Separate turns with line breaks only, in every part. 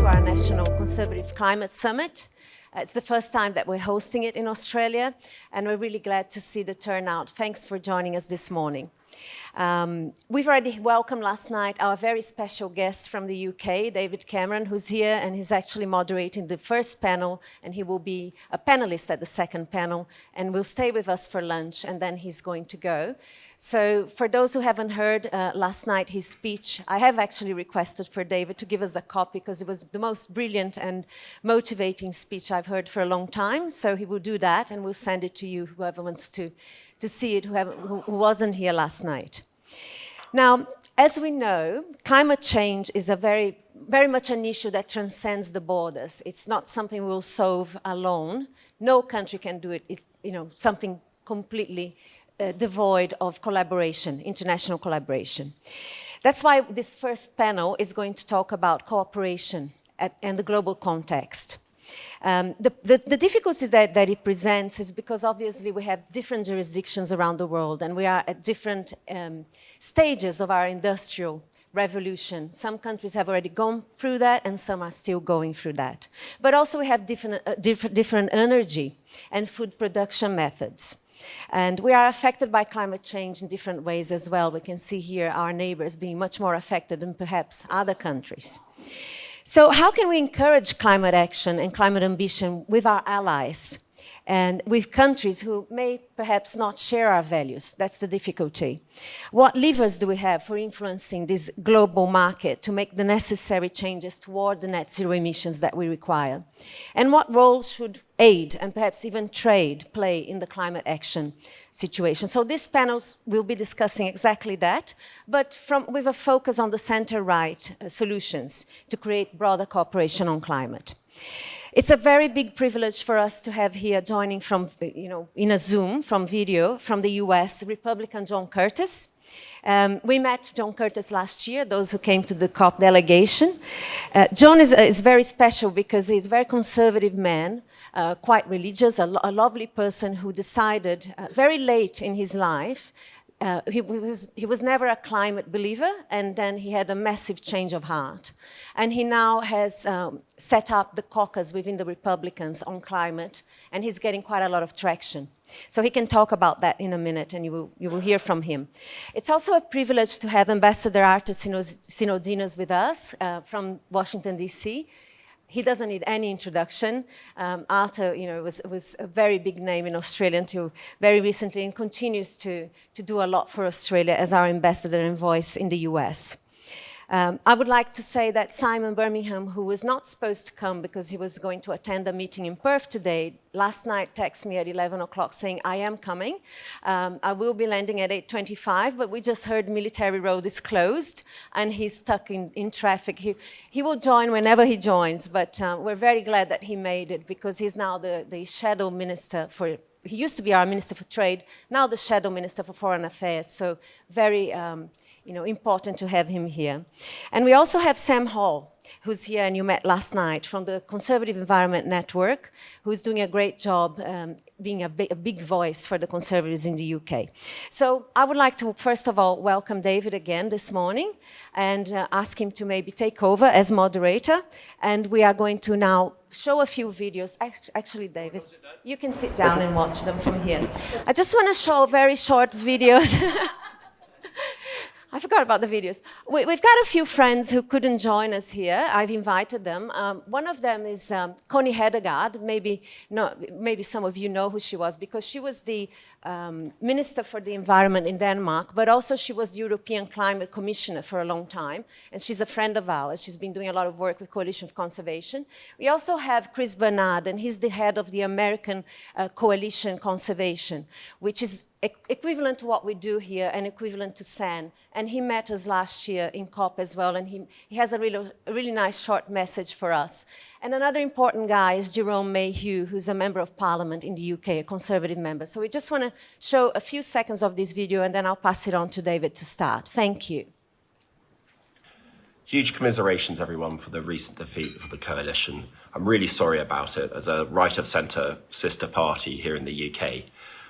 to our National Conservative Climate Summit. It's the first time that we're hosting it in Australia, and we're really glad to see the turnout. Thanks for joining us this morning. We've already welcomed last night our very special guest from the UK, David Cameron, who's here, and he's actually moderating the first panel, and he will be a panelist at the second panel, and will stay with us for lunch, and then he's going to go. So for those who haven't heard last night his speech, I have actually requested for David to give us a copy because it was the most brilliant and motivating speech I've heard for a long time. So he will do that, and we'll send it to you, whoever wants to see it, who wasn't here last night. Now, as we know, climate change is a very much an issue that transcends the borders. It's not something we'll solve alone. No country can do it. Something completely devoid of collaboration, international collaboration. That's why this first panel is going to talk about cooperation and the global context. The difficulties that it presents is because obviously we have different jurisdictions around the world, and we are at different stages of our industrial revolution. Some countries have already gone through that, and some are still going through that. But also we have different energy and food production methods. And we are affected by climate change in different ways as well. We can see here our neighbors being much more affected than perhaps other countries. So how can we encourage climate action and climate ambition with our allies and with countries who may perhaps not share our values? That's the difficulty. What levers do we have for influencing this global market to make the necessary changes toward the net zero emissions that we require? And what role should aid and perhaps even trade play in the climate action situation? So these panels will be discussing exactly that, but with a focus on the center-right solutions to create broader cooperation on climate. It's a very big privilege for us to have here joining from, in a Zoom, from video, from the US, Republican John Curtis. We met John Curtis last year, those who came to the COP delegation. John is very special because he's a very conservative man, quite religious, a lovely person who decided very late in his life. He was never a climate believer, and then he had a massive change of heart. And he now has set up the caucus within the Republicans on climate, and he's getting quite a lot of traction. So he can talk about that in a minute, and you will hear from him. It's also a privilege to have Ambassador Arthur Sinodinos with us from Washington, D.C. He doesn't need any introduction. Arthur, was a very big name in Australia until very recently, and continues to do a lot for Australia as our ambassador and voice in the US. I would like to say that Simon Birmingham, who was not supposed to come because he was going to attend a meeting in Perth today, last night texted me at 11 o'clock saying, I am coming. I will be landing at 8:25, but we just heard Military Road is closed, and he's stuck in traffic. He will join whenever he joins, but we're very glad that he made it, because he's now the shadow minister for, he used to be our Minister for Trade, now the shadow Minister for Foreign Affairs, so very important to have him here. And we also have Sam Hall, who's here and you met last night, from the Conservative Environment Network, who's doing a great job being a big voice for the Conservatives in the UK. So I would like to, first of all, welcome David again this morning and ask him to maybe take over as moderator. And we are going to now show a few videos. Actually, David, you can sit down and watch them from here. I just want to show very short videos. I forgot about the videos. We've got a few friends who couldn't join us here. I've invited them. One of them is Connie Hedegaard. Maybe some of you know who she was, because she was the Minister for the Environment in Denmark, but also she was the European Climate Commissioner for a long time, and she's a friend of ours. She's been doing a lot of work with Coalition for Conservation. We also have Cris Bernard, and he's the head of the American Coalition Conservation, which is equivalent to what we do here and equivalent to SAN. And he met us last year in COP as well, and he has a really nice short message for us. And another important guy is Jerome Mayhew, who's a member of Parliament in the UK, a Conservative member. So we just want to show a few seconds of this video, and then I'll pass it on to David to start. Thank you.
Huge commiserations, everyone, for the recent defeat of the coalition. I'm really sorry about it as a right-of-centre sister party here in the UK.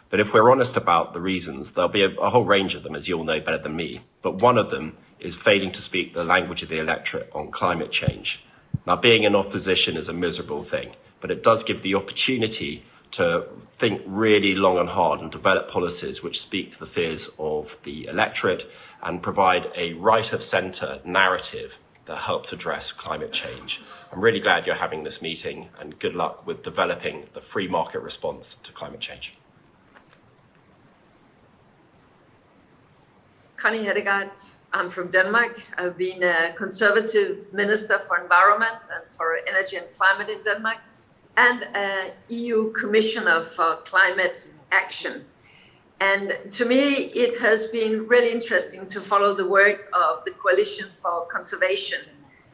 But if we're honest about the reasons, there'll be a whole range of them, as you'll know better than me. But one of them is failing to speak the language of the electorate on climate change. Now, being in opposition is a miserable thing, but it does give the opportunity to think really long and hard and develop policies which speak to the fears of the electorate and provide a right-of-centre narrative that helps address climate change. I'm really glad you're having this meeting, and good luck with developing the free market response to climate change.
Connie Hedegaard, I'm from Denmark. I've been a conservative minister for environment and for energy and climate in Denmark, and EU Commissioner for Climate Action. And to me, it has been really interesting to follow the work of the Coalition for Conservation.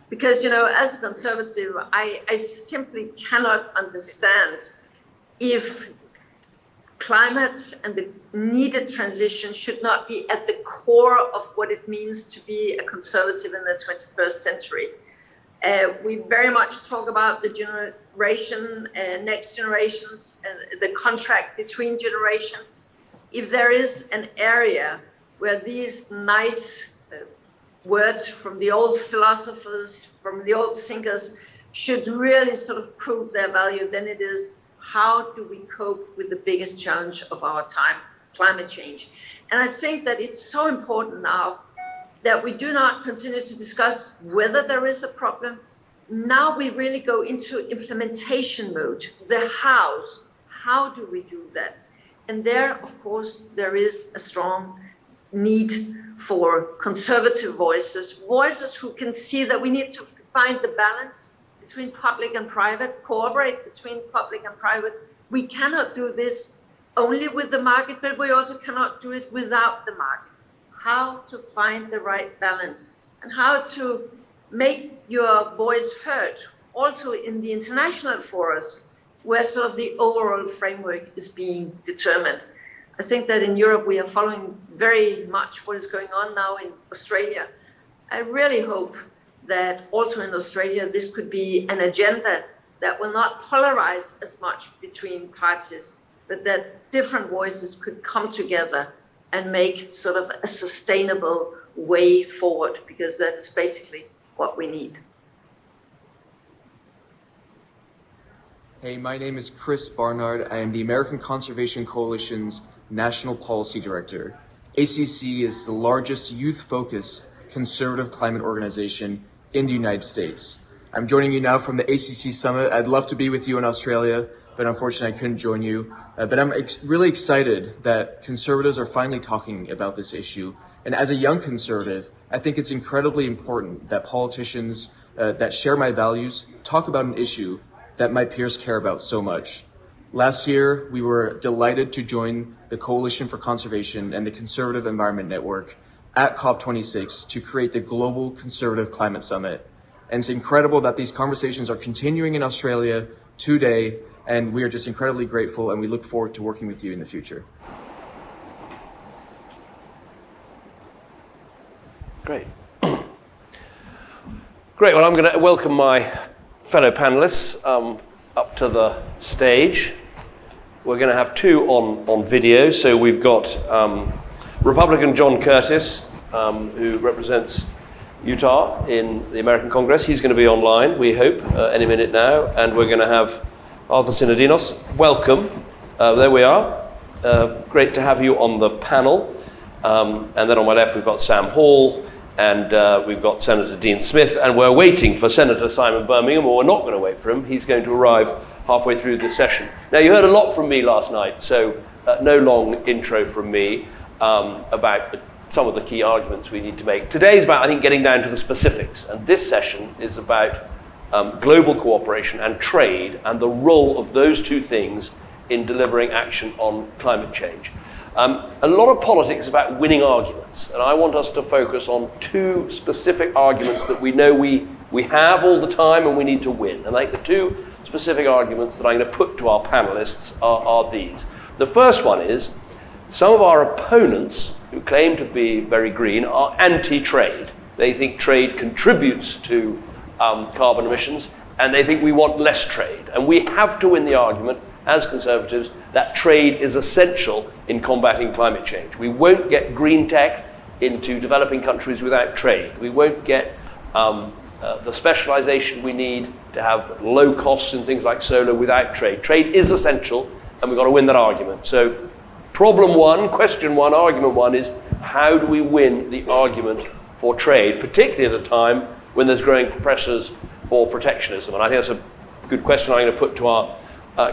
Because, you know, as a conservative, I simply cannot understand if climate and the needed transition should not be at the core of what it means to be a conservative in the 21st century. We very much talk about the generation, next generations, and the contract between generations. If there is an area where these nice words from the old philosophers, from the old thinkers, should really sort of prove their value, then it is how do we cope with the biggest challenge of our time, climate change. And I think that it's so important now that we do not continue to discuss whether there is a problem. Now we really go into implementation mode, the hows. How do we do that? And there, of course, there is a strong need for conservative voices who can see that we need to find the balance between public and private, cooperate between public and private. We cannot do this only with the market, but we also cannot do it without the market. How to find the right balance and how to make your voice heard, also in the international forums, where sort of the overall framework is being determined. I think that in Europe, we are following very much what is going on now in Australia. I really hope that also in Australia, this could be an agenda that will not polarize as much between parties, but that different voices could come together and make sort of a sustainable way forward, because that is basically what we need.
Hey, my name is Cris. I am the American Conservation Coalition's National Policy Director. ACC is the largest youth-focused conservative climate organization in the United States. I'm joining you now from the ACC Summit. I'd love to be with you in Australia, but unfortunately I couldn't join you. But I'm really excited that conservatives are finally talking about this issue. And as a young conservative, I think it's incredibly important that politicians that share my values talk about an issue that my peers care about so much. Last year, we were delighted to join the Coalition for Conservation and the Conservative Environment Network at COP26 to create the Global Conservative Climate Summit. And it's incredible that these conversations are continuing in Australia today, and we are just incredibly grateful, and we look forward to working with you in the future.
Great. Great, well, I'm going to welcome my fellow panelists up to the stage. We're going to have two on video. So we've got Republican John Curtis, who represents Utah in the American Congress. He's going to be online, we hope, any minute now. And we're going to have Arthur Sinodinos. Welcome. There we are. Great to have you on the panel. And then on my left, we've got Sam Hall, and we've got Senator Dean Smith, and we're waiting for Senator Simon Birmingham, or we're not going to wait for him. He's going to arrive halfway through the session. Now, you heard a lot from me last night, so no long intro from me about some of the key arguments we need to make. Today is about, I think, getting down to the specifics, and this session is about global cooperation and trade and the role of those two things in delivering action on climate change. A lot of politics is about winning arguments, and I want us to focus on two specific arguments that we know we have all the time and we need to win. And I think the two specific arguments that I'm going to put to our panelists are these. The first one is, some of our opponents, who claim to be very green, are anti-trade. They think trade contributes to carbon emissions, and they think we want less trade. And we have to win the argument, as conservatives, that trade is essential in combating climate change. We won't get green tech into developing countries without trade. We won't get the specialization we need to have low costs in things like solar without trade. Trade is essential, and we've got to win that argument. So problem one, question one, argument one is, how do we win the argument for trade, particularly at a time when there's growing pressures for protectionism? And I think that's a good question I'm going to put to our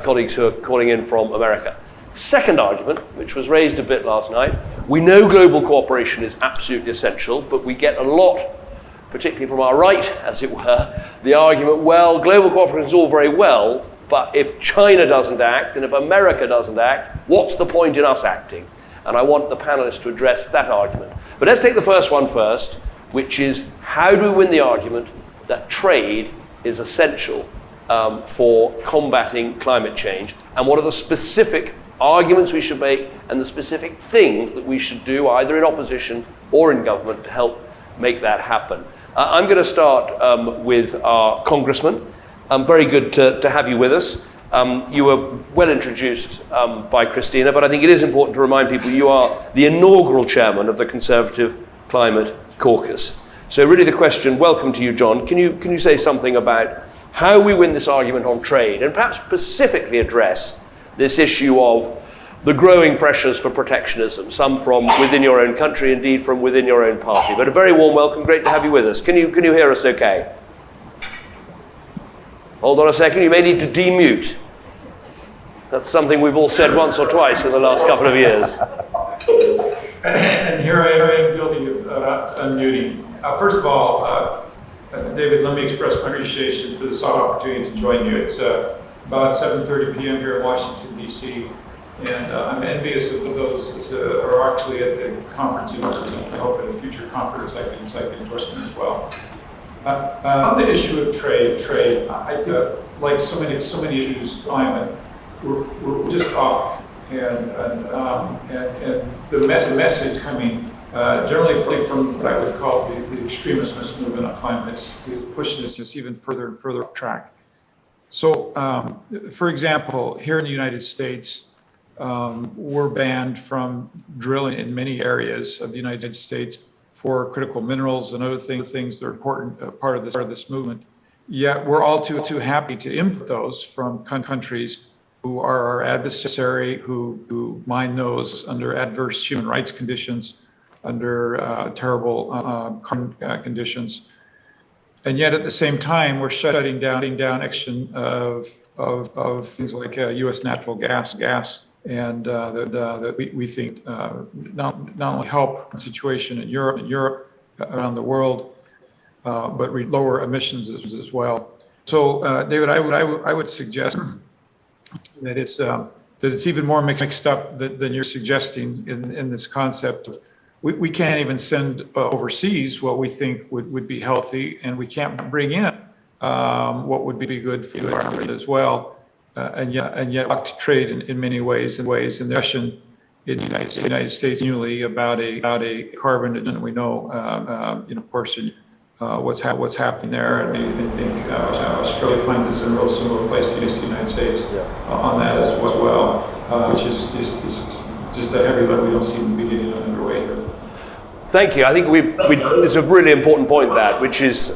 colleagues who are calling in from America. Second argument, which was raised a bit last night, we know global cooperation is absolutely essential, but we get a lot, particularly from our right, as it were, the argument, well, global cooperation is all very well, but if China doesn't act and if America doesn't act, what's the point in us acting? And I want the panelists to address that argument. But let's take the first one first, which is, how do we win the argument that trade is essential for combating climate change? And what are the specific arguments we should make and the specific things that we should do either in opposition or in government to help make that happen? I'm going to start with our Congressman. Very good to have you with us. You were well introduced by Christina, but I think it is important to remind people you are the inaugural chairman of the Conservative Climate Caucus. So really the question, welcome to you, John. Can you say something about how we win this argument on trade, and perhaps specifically address this issue of the growing pressures for protectionism, some from within your own country, indeed from within your own party. But a very warm welcome, great to have you with us. Can you hear us okay? Hold on a second, you may need to demute. That's something we've all said once or twice in the last couple of years.
And here I am guilty of unmuting. First of all, David, let me express my appreciation for this opportunity to join you. It's about 7:30 p.m. here in Washington, D.C., and I'm envious of those that are actually at the conference in Washington. I hope in a future conference I can join as well. On the issue of trade, I think like so many issues, climate, we're just off, and the message coming generally from what I would call the extremist movement on climate is pushing us just even further and further off track. So, for example, here in the United States, we're banned from drilling in many areas of the United States for critical minerals and other things that are important part of this movement. Yet we're all too happy to import those from countries who are our adversary, who mine those under adverse human rights conditions, under terrible conditions. And yet at the same time, we're shutting down action of things like U.S. natural gas, and that we think not only help the situation in Europe, around the world, but lower emissions as well. So, David, I would suggest that it's even more mixed up than you're suggesting in this concept of we can't even send overseas what we think would be healthy, and we can't bring in what would be good for the environment as well. And yet blocked trade in many ways. And the Russian in the United States annually about a carbon, and we know, of course, what's happening there. And I think Australia finds it's a real similar place to the United States on that as well, which is just a heavy lift we don't seem to be getting underway here.
Thank you. I think it's a really important point, that, which is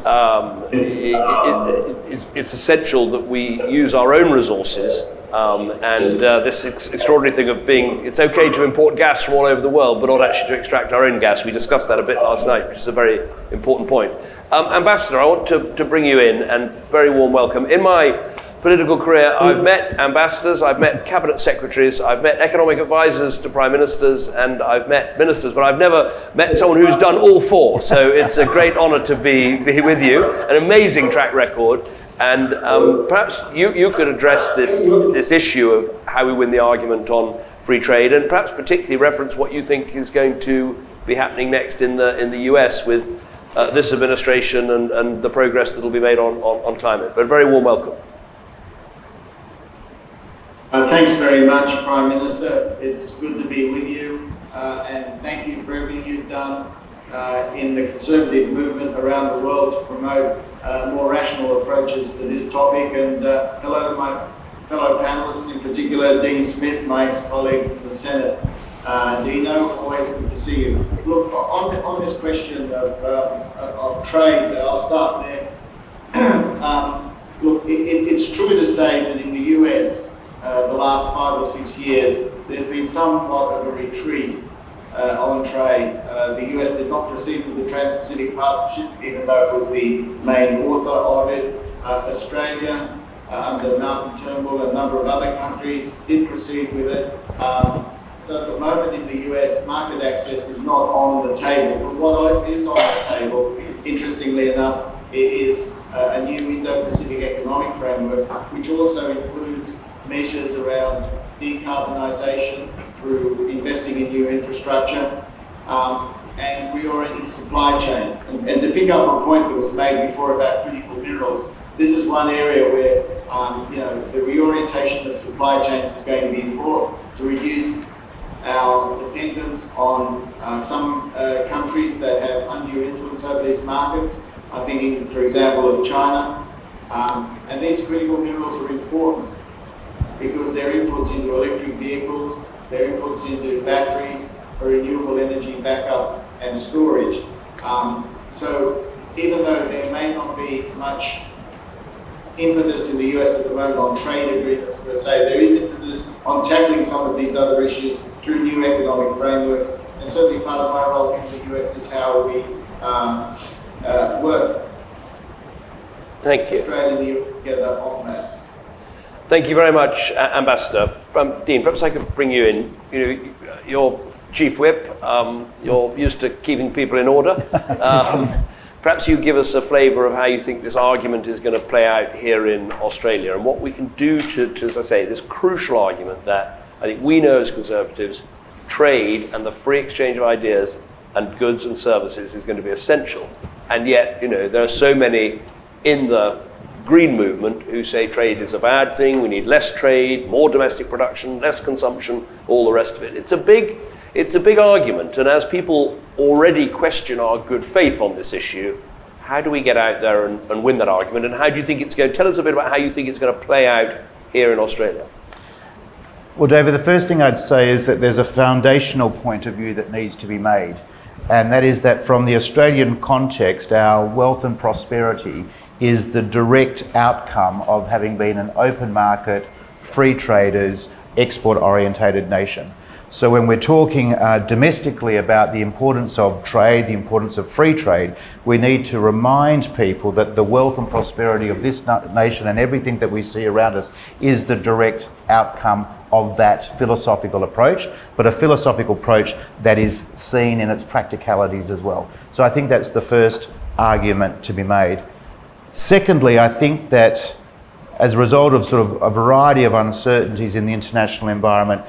it's essential that we use our own resources, and this extraordinary thing of it's okay to import gas from all over the world, but not actually to extract our own gas. We discussed that a bit last night, which is a very important point. Ambassador, I want to bring you in, and very warm welcome. In my political career, I've met ambassadors, I've met cabinet secretaries, I've met economic advisors to prime ministers, and I've met ministers, but I've never met someone who's done all four. So it's a great honor to be with you, an amazing track record. And perhaps you could address this issue of how we win the argument on free trade, and perhaps particularly reference what you think is going to be happening next in the US with this administration and the progress that will be made on climate. But very warm welcome.
Thanks very much, Prime Minister. It's good to be with you, and thank you for everything you've done in the Conservative movement around the world to promote more rational approaches to this topic. And hello to my fellow panelists, in particular Dean Smith, my ex-colleague from the Senate. Dino, always good to see you. Look, on this question of trade, I'll start there. Look, it's true to say that in the US, the last 5 or 6 years, there's been somewhat of a retreat on trade. The US did not proceed with the Trans-Pacific Partnership, even though it was the main author of it. Australia, under Malcolm Turnbull and a number of other countries, did proceed with it. So at the moment in the US, market access is not on the table. But what is on the table, interestingly enough, is a new Indo-Pacific economic framework, which also includes measures around decarbonisation through investing in new infrastructure and reorienting supply chains. And to pick up a point that was made before about critical minerals, this is one area where the reorientation of supply chains is going to be important to reduce our dependence on some countries that have undue influence over these markets. I'm thinking, for example, of China. And these critical minerals are important because they're inputs into electric vehicles, they're inputs into batteries for renewable energy backup and storage. So even though there may not be much impetus in the US at the moment on trade agreements per se, there is impetus on tackling some of these other issues through new economic frameworks. And certainly part of my role in the US is how we work.
Thank you.
Australia and the US together on that.
Thank you very much, Ambassador. Dean, perhaps I could bring you in. You're Chief Whip. You're used to keeping people in order. Perhaps you give us a flavour of how you think this argument is going to play out here in Australia and what we can do to, as I say, this crucial argument that I think we know as Conservatives, trade and the free exchange of ideas and goods and services is going to be essential. And yet, there are so many in the green movement who say trade is a bad thing, we need less trade, more domestic production, less consumption, all the rest of it. It's a big argument, and as people already question our good faith on this issue, how do we get out there and win that argument, and how do you think it's going to, tell us a bit about how you think it's going to play out here in Australia?
Well, David, the first thing I'd say is that there's a foundational point of view that needs to be made, and that is that from the Australian context, our wealth and prosperity is the direct outcome of having been an open market, free traders, export-orientated nation. So when we're talking domestically about the importance of trade, the importance of free trade, we need to remind people that the wealth and prosperity of this nation and everything that we see around us is the direct outcome of that philosophical approach, but a philosophical approach that is seen in its practicalities as well. So I think that's the first argument to be made. Secondly, I think that as a result of sort of a variety of uncertainties in the international environment,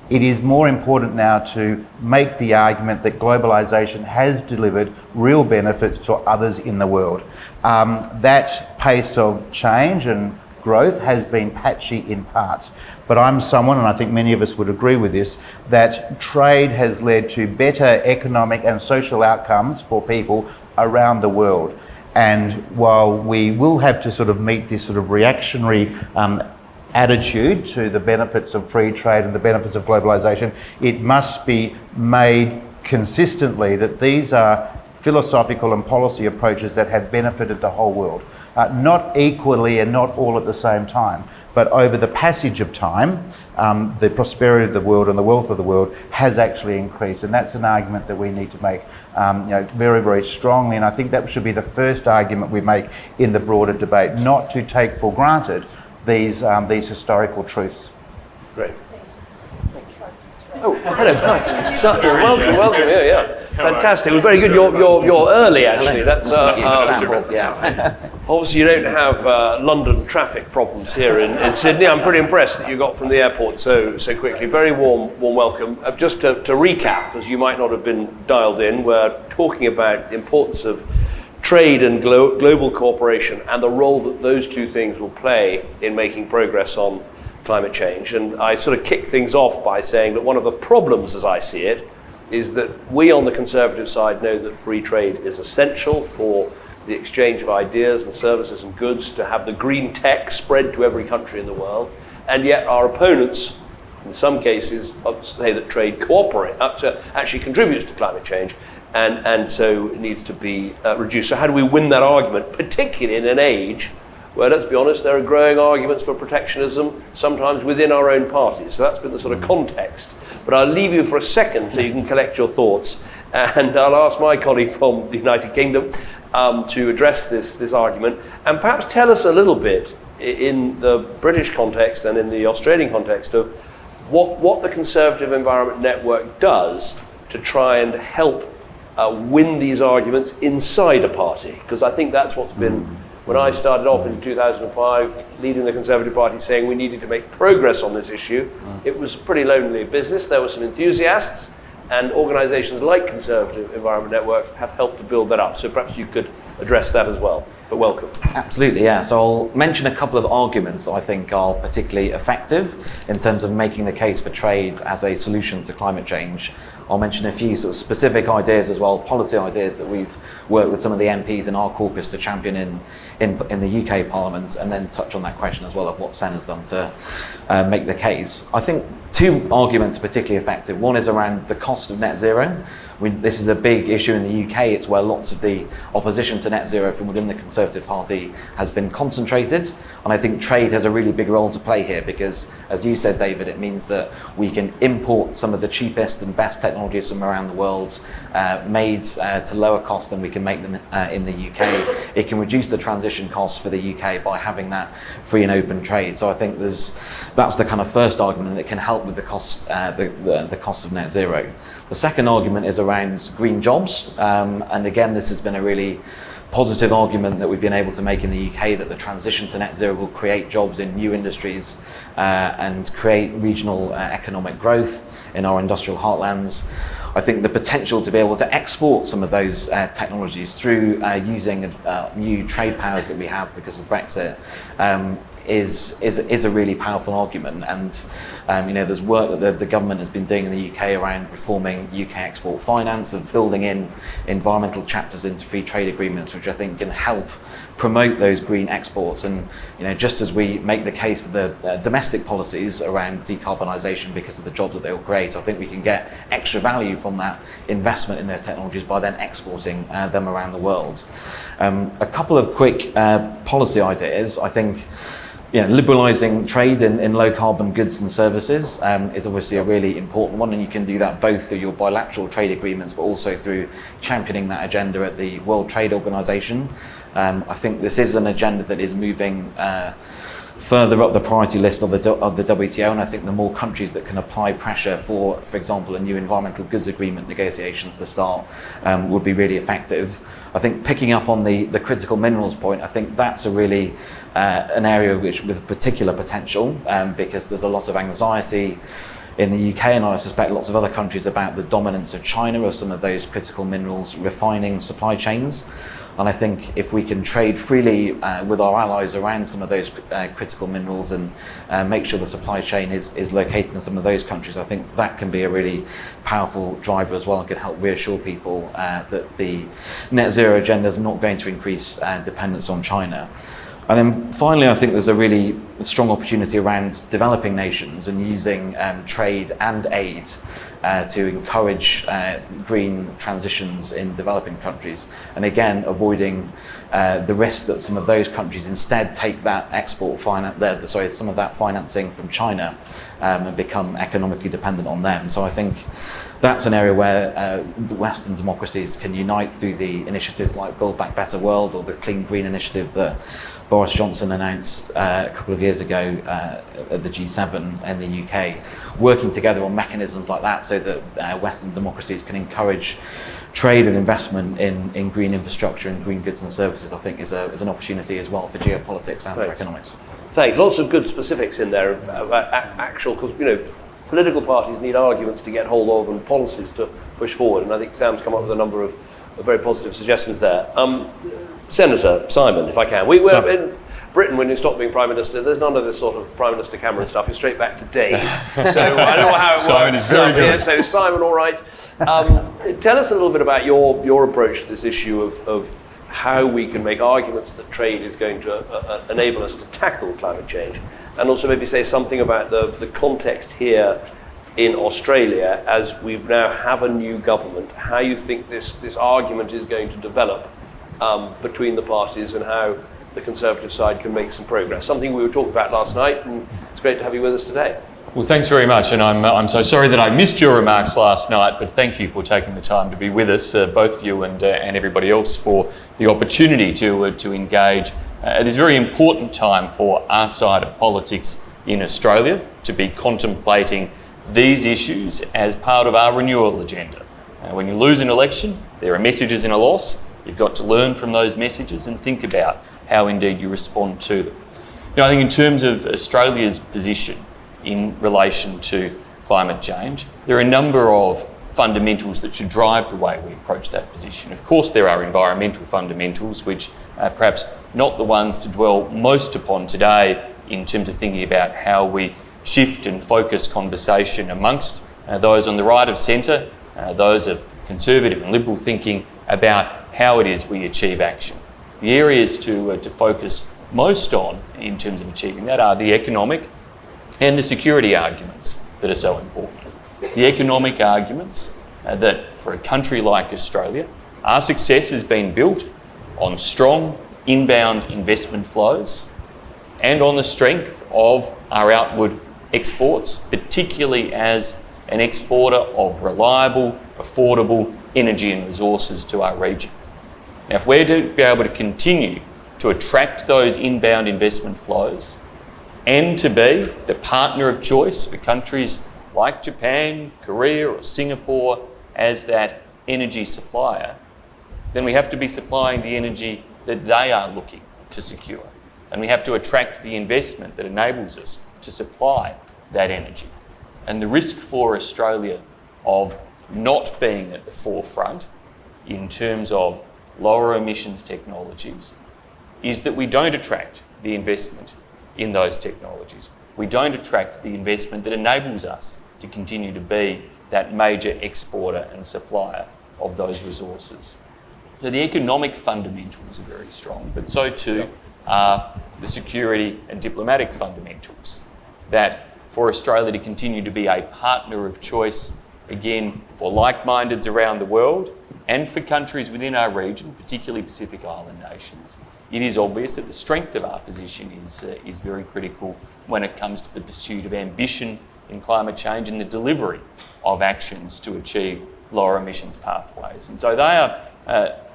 it is more important now to make the argument that globalisation has delivered real benefits for others in the world. That pace of change and growth has been patchy in parts. But I'm someone, and I think many of us would agree with this, that trade has led to better economic and social outcomes for people around the world. And while we will have to sort of meet this sort of reactionary attitude to the benefits of free trade and the benefits of globalisation, it must be made consistently that these are philosophical and policy approaches that have benefited the whole world. Not equally and not all at the same time, but over the passage of time, the prosperity of the world and the wealth of the world has actually increased, and that's an argument that we need to make very, very strongly, and I think that should be the first argument we make in the broader debate, not to take for granted these historical truths.
Great. Oh, hello, hi. So, welcome. Yeah. Fantastic. Well, very good. You're early, actually. That's obviously you don't have London traffic problems here in Sydney. I'm pretty impressed that you got from the airport so quickly. Very warm welcome. Just to recap, because you might not have been dialed in, we're talking about the importance of trade and global cooperation and the role that those two things will play in making progress on climate change. And I sort of kick things off by saying that one of the problems, as I see it, is that we on the Conservative side know that free trade is essential for the exchange of ideas and services and goods, to have the green tech spread to every country in the world, and yet our opponents, in some cases, say that trade actually contributes to climate change, and so it needs to be reduced. So how do we win that argument, particularly in an age where, let's be honest, there are growing arguments for protectionism, sometimes within our own parties. So that's been the sort of context. But I'll leave you for a second so you can collect your thoughts. And I'll ask my colleague from the United Kingdom to address this argument, and perhaps tell us a little bit in the British context and in the Australian context of what the Conservative Environment Network does to try and help win these arguments inside a party. Because I think that's what's been, when I started off in 2005, leading the Conservative Party, saying we needed to make progress on this issue, it was a pretty lonely business. There were some enthusiasts, and organisations like Conservative Environment Network have helped to build that up. So perhaps you could address that as well. But welcome.
Absolutely, yeah. So I'll mention a couple of arguments that I think are particularly effective in terms of making the case for trade as a solution to climate change. I'll mention a few sort of specific ideas as well, policy ideas that we've worked with some of the MPs in our caucus to champion in the UK Parliament, and then touch on that question as well of what Sen has done to make the case. I think two arguments are particularly effective. One is around the cost of net zero. This is a big issue in the UK. It's where lots of the opposition to net zero from within the Conservative Party has been concentrated. And I think trade has a really big role to play here because, as you said, David, it means that we can import some of the cheapest and best technologies from around the world, made to lower cost than we can make them in the UK. It can reduce the transition costs for the UK by having that free and open trade. So I think that's the kind of first argument that can help with the cost, the cost of net zero. The second argument is around green jobs, and again, this has been a really positive argument that we've been able to make in the UK, that the transition to net zero will create jobs in new industries and create regional economic growth in our industrial heartlands. I think the potential to be able to export some of those technologies through using new trade powers that we have because of Brexit is a really powerful argument. And there's work that the government has been doing in the UK around reforming UK export finance, of building in environmental chapters into free trade agreements, which I think can help promote those green exports. And just as we make the case for the domestic policies around decarbonisation because of the jobs that they will create, I think we can get extra value from that investment in those technologies by then exporting them around the world. A couple of quick policy ideas. I think liberalising trade in low carbon goods and services is obviously a really important one, and you can do that both through your bilateral trade agreements but also through championing that agenda at the World Trade Organization. I think this is an agenda that is moving further up the priority list of the WTO, and I think the more countries that can apply pressure for example, a new environmental goods agreement negotiations to start would be really effective. I think picking up on the critical minerals point, I think that's a really an area with particular potential because there's a lot of anxiety in the UK, and I suspect lots of other countries, about the dominance of China of some of those critical minerals refining supply chains. And I think if we can trade freely with our allies around some of those critical minerals and make sure the supply chain is located in some of those countries, I think that can be a really powerful driver as well, and can help reassure people that the net zero agenda is not going to increase dependence on China. And then finally, I think there's a really strong opportunity around developing nations and using trade and aid to encourage green transitions in developing countries. And again, avoiding the risk that some of those countries instead take that some of that financing from China and become economically dependent on them. So I think that's an area where Western democracies can unite through the initiatives like Build Back Better World or the Clean Green Initiative that Boris Johnson announced a couple of years ago at the G7 in the UK, working together on mechanisms like that so that Western democracies can encourage trade and investment in green infrastructure and green goods and services. I think is an opportunity as well for geopolitics and for economics.
Thanks. Lots of good specifics in there about actual, because political parties need arguments to get hold of and policies to push forward, and I think Sam's come up with a number of very positive suggestions there. Senator Simon, if I can. We're in Britain, when you stop being Prime Minister, there's none of this sort of Prime Minister Cameron stuff. You're straight back to Dave. So I don't know how it works.
Simon is very good.
Yeah, so Simon, all right. Tell us a little bit about your approach to this issue of how we can make arguments that trade is going to enable us to tackle climate change, and also maybe say something about the context here in Australia as we now have a new government, how you think this argument is going to develop between the parties, and how the Conservative side can make some progress. Something we were talking about last night, and it's great to have you with us today.
Well, thanks very much, and I'm so sorry that I missed your remarks last night, but thank you for taking the time to be with us, both of you and everybody else, for the opportunity to engage at this very important time for our side of politics in Australia, to be contemplating these issues as part of our renewal agenda. When you lose an election, there are messages in a loss. You've got to learn from those messages and think about how indeed you respond to them. Now, I think in terms of Australia's position in relation to climate change, there are a number of fundamentals that should drive the way we approach that position. Of course, there are environmental fundamentals, which are perhaps not the ones to dwell most upon today in terms of thinking about how we shift and focus conversation amongst those on the right of centre, those of conservative and liberal thinking about how it is we achieve action. The areas to focus most on in terms of achieving that are the economic and the security arguments that are so important. The economic arguments that for a country like Australia, our success has been built on strong inbound investment flows and on the strength of our outward exports, particularly as an exporter of reliable, affordable energy and resources to our region. Now, if we're to be able to continue to attract those inbound investment flows and to be the partner of choice for countries like Japan, Korea or Singapore as that energy supplier, then we have to be supplying the energy that they are looking to secure. And we have to attract the investment that enables us to supply that energy. And the risk for Australia of not being at the forefront in terms of lower emissions technologies is that we don't attract the investment in those technologies. We don't attract the investment that enables us to continue to be that major exporter and supplier of those resources. So the economic fundamentals are very strong, but so too are the security and diplomatic fundamentals. That for Australia to continue to be a partner of choice, again, for like-mindeds around the world and for countries within our region, particularly Pacific Island nations, it is obvious that the strength of our position is very critical when it comes to the pursuit of ambition in climate change and the delivery of actions to achieve lower emissions pathways. And so they are,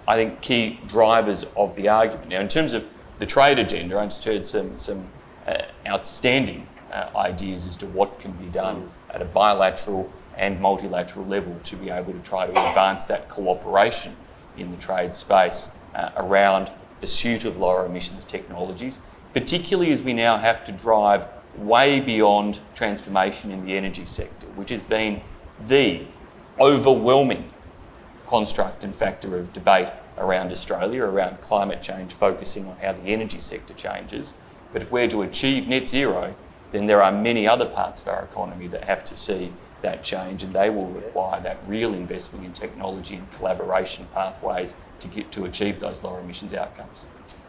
I think, key drivers of the argument. Now, in terms of the trade agenda, I just heard some outstanding ideas as to what can be done at a bilateral and multilateral level to be able to try to advance that cooperation in the trade space around pursuit of lower emissions technologies, particularly as we now have to drive way beyond transformation in the energy sector, which has been the overwhelming construct and factor of debate around Australia, around climate change, focusing on how the energy sector changes. But if we're to achieve net zero, then there are many other parts of our economy that have to see that change, and they will require that real investment in technology and collaboration pathways to achieve those lower emissions outcomes.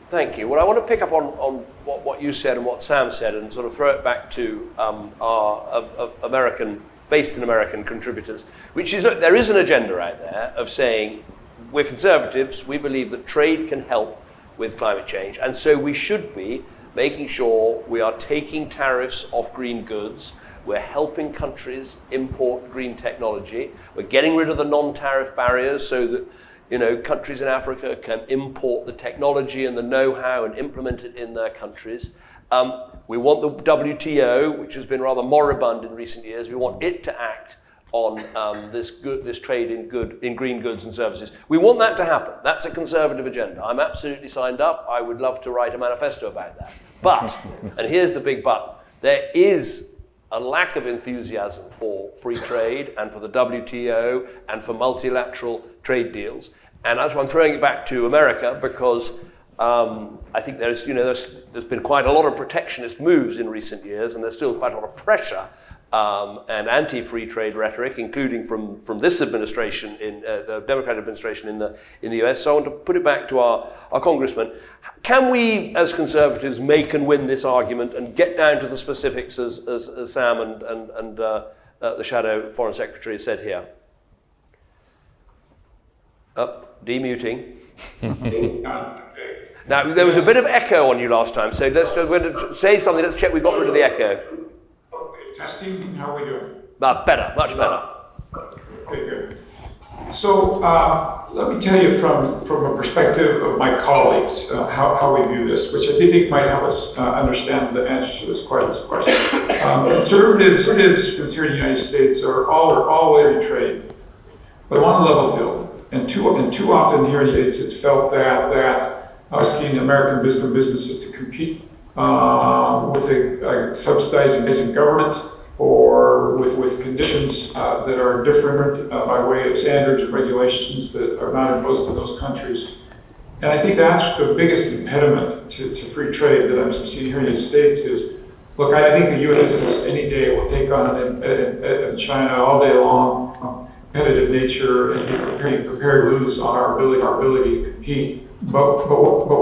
Thank you. Well, I want to pick up on what you said and what Sam said and sort of throw it back to our based in American contributors, which is, look, there is an agenda out there of saying we're conservatives, we believe that trade can help with climate change, and so we should be making sure we are taking tariffs off green goods, we're helping countries import green technology, we're getting rid of the non-tariff barriers so that countries in Africa can import the technology and the know-how and implement it in their countries. We want the WTO, which has been rather moribund in recent years, we want it to act on this trade in green goods and services. We want that to happen. That's a conservative agenda. I'm absolutely signed up. I would love to write a manifesto about that. But, and here's the big but, there is a lack of enthusiasm for free trade and for the WTO and for multilateral trade deals. And that's why I'm throwing it back to America, because I think there's been quite a lot of protectionist moves in recent years, and there's still quite a lot of pressure and anti-free trade rhetoric, including from this administration, in the Democratic administration in the US. So I want to put it back to our Congressman. Can we, as Conservatives, make and win this argument and get down to the specifics, as Sam and the Shadow Foreign Secretary said here? Demuting. Now, there was a bit of echo on you last time, so we're going to say something. Let's check we've got rid of the echo.
Okay, testing, how are we doing?
Better, much better.
Okay, good. So let me tell you from a perspective of my colleagues how we view this, which I think might help us understand the answer to this question. Conservatives consider the United States are all in trade, but on a level field. And too often here in the States, it's felt that asking American businesses to compete with a subsidizing government or with conditions that are different by way of standards and regulations that are not imposed in those countries. And I think that's the biggest impediment to free trade that I'm seeing here in the United States is, look, I think a U.S. business any day will take on in China all day long, competitive nature, and be prepared to lose on our ability to compete. But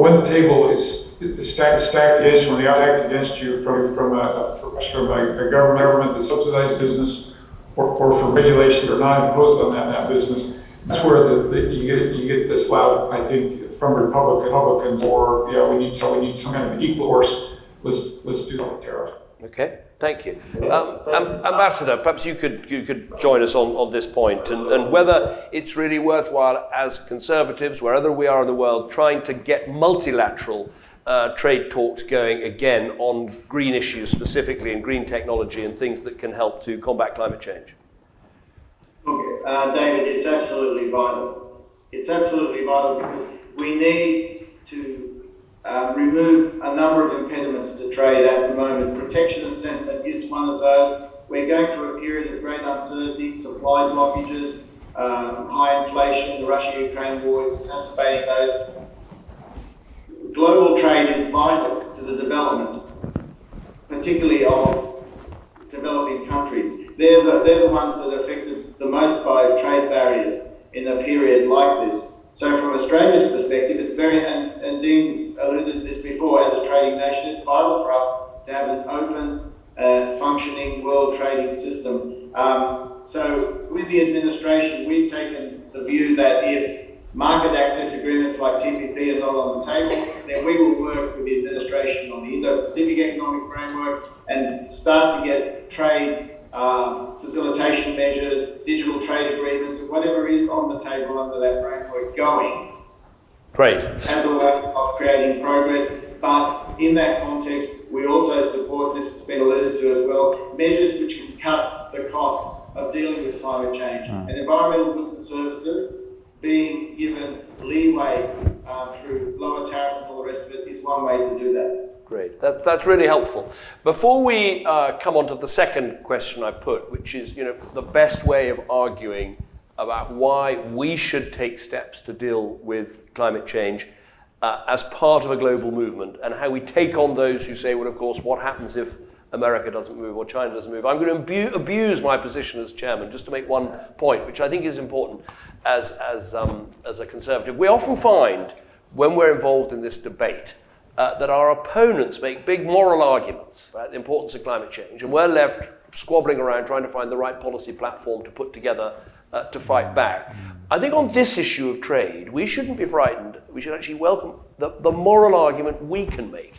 when the table is stacked against you, when they act against you from a government that subsidizes business or from regulations that are not imposed on that business, that's where you get this loud, I think, from Republicans, or we need some kind of equal force. Let's do that with tariffs.
Okay, thank you. Ambassador, perhaps you could join us on this point, and whether it's really worthwhile as conservatives, wherever we are in the world, trying to get multilateral trade talks going again on green issues specifically, and green technology and things that can help to combat climate change.
Okay, David, it's absolutely vital. It's absolutely vital because we need to remove a number of impediments to trade at the moment. Protectionist sentiment is one of those. We're going through a period of great uncertainty, supply blockages, high inflation, the Russia-Ukraine war is exacerbating those. Global trade is vital to the development, particularly of developing countries. They're the ones that are affected the most by trade barriers in a period like this. So from Australia's perspective, it's very, and Dean alluded to this before, as a trading nation, it's vital for us to have an open, functioning world trading system. So with the administration, we've taken the view that if market access agreements like TPP are not on the table, then we will work with the administration on the Indo-Pacific Economic Framework and start to get trade facilitation measures, digital trade agreements, and whatever is on the table under that framework going.
Great.
As a way of creating progress. But in that context, we also support, this has been alluded to as well, measures which can cut the costs of dealing with climate change. And environmental goods and services being given leeway through lower tariffs and all the rest of it is one way to do that.
Great, that's really helpful. Before we come on to the second question I put, which is, the best way of arguing about why we should take steps to deal with climate change as part of a global movement, and how we take on those who say, well, of course, what happens if America doesn't move or China doesn't move? I'm going to abuse my position as chairman just to make one point, which I think is important as a conservative. We often find when we're involved in this debate that our opponents make big moral arguments about the importance of climate change, and we're left squabbling around trying to find the right policy platform to put together to fight back. I think on this issue of trade, we shouldn't be frightened. We should actually welcome the moral argument we can make.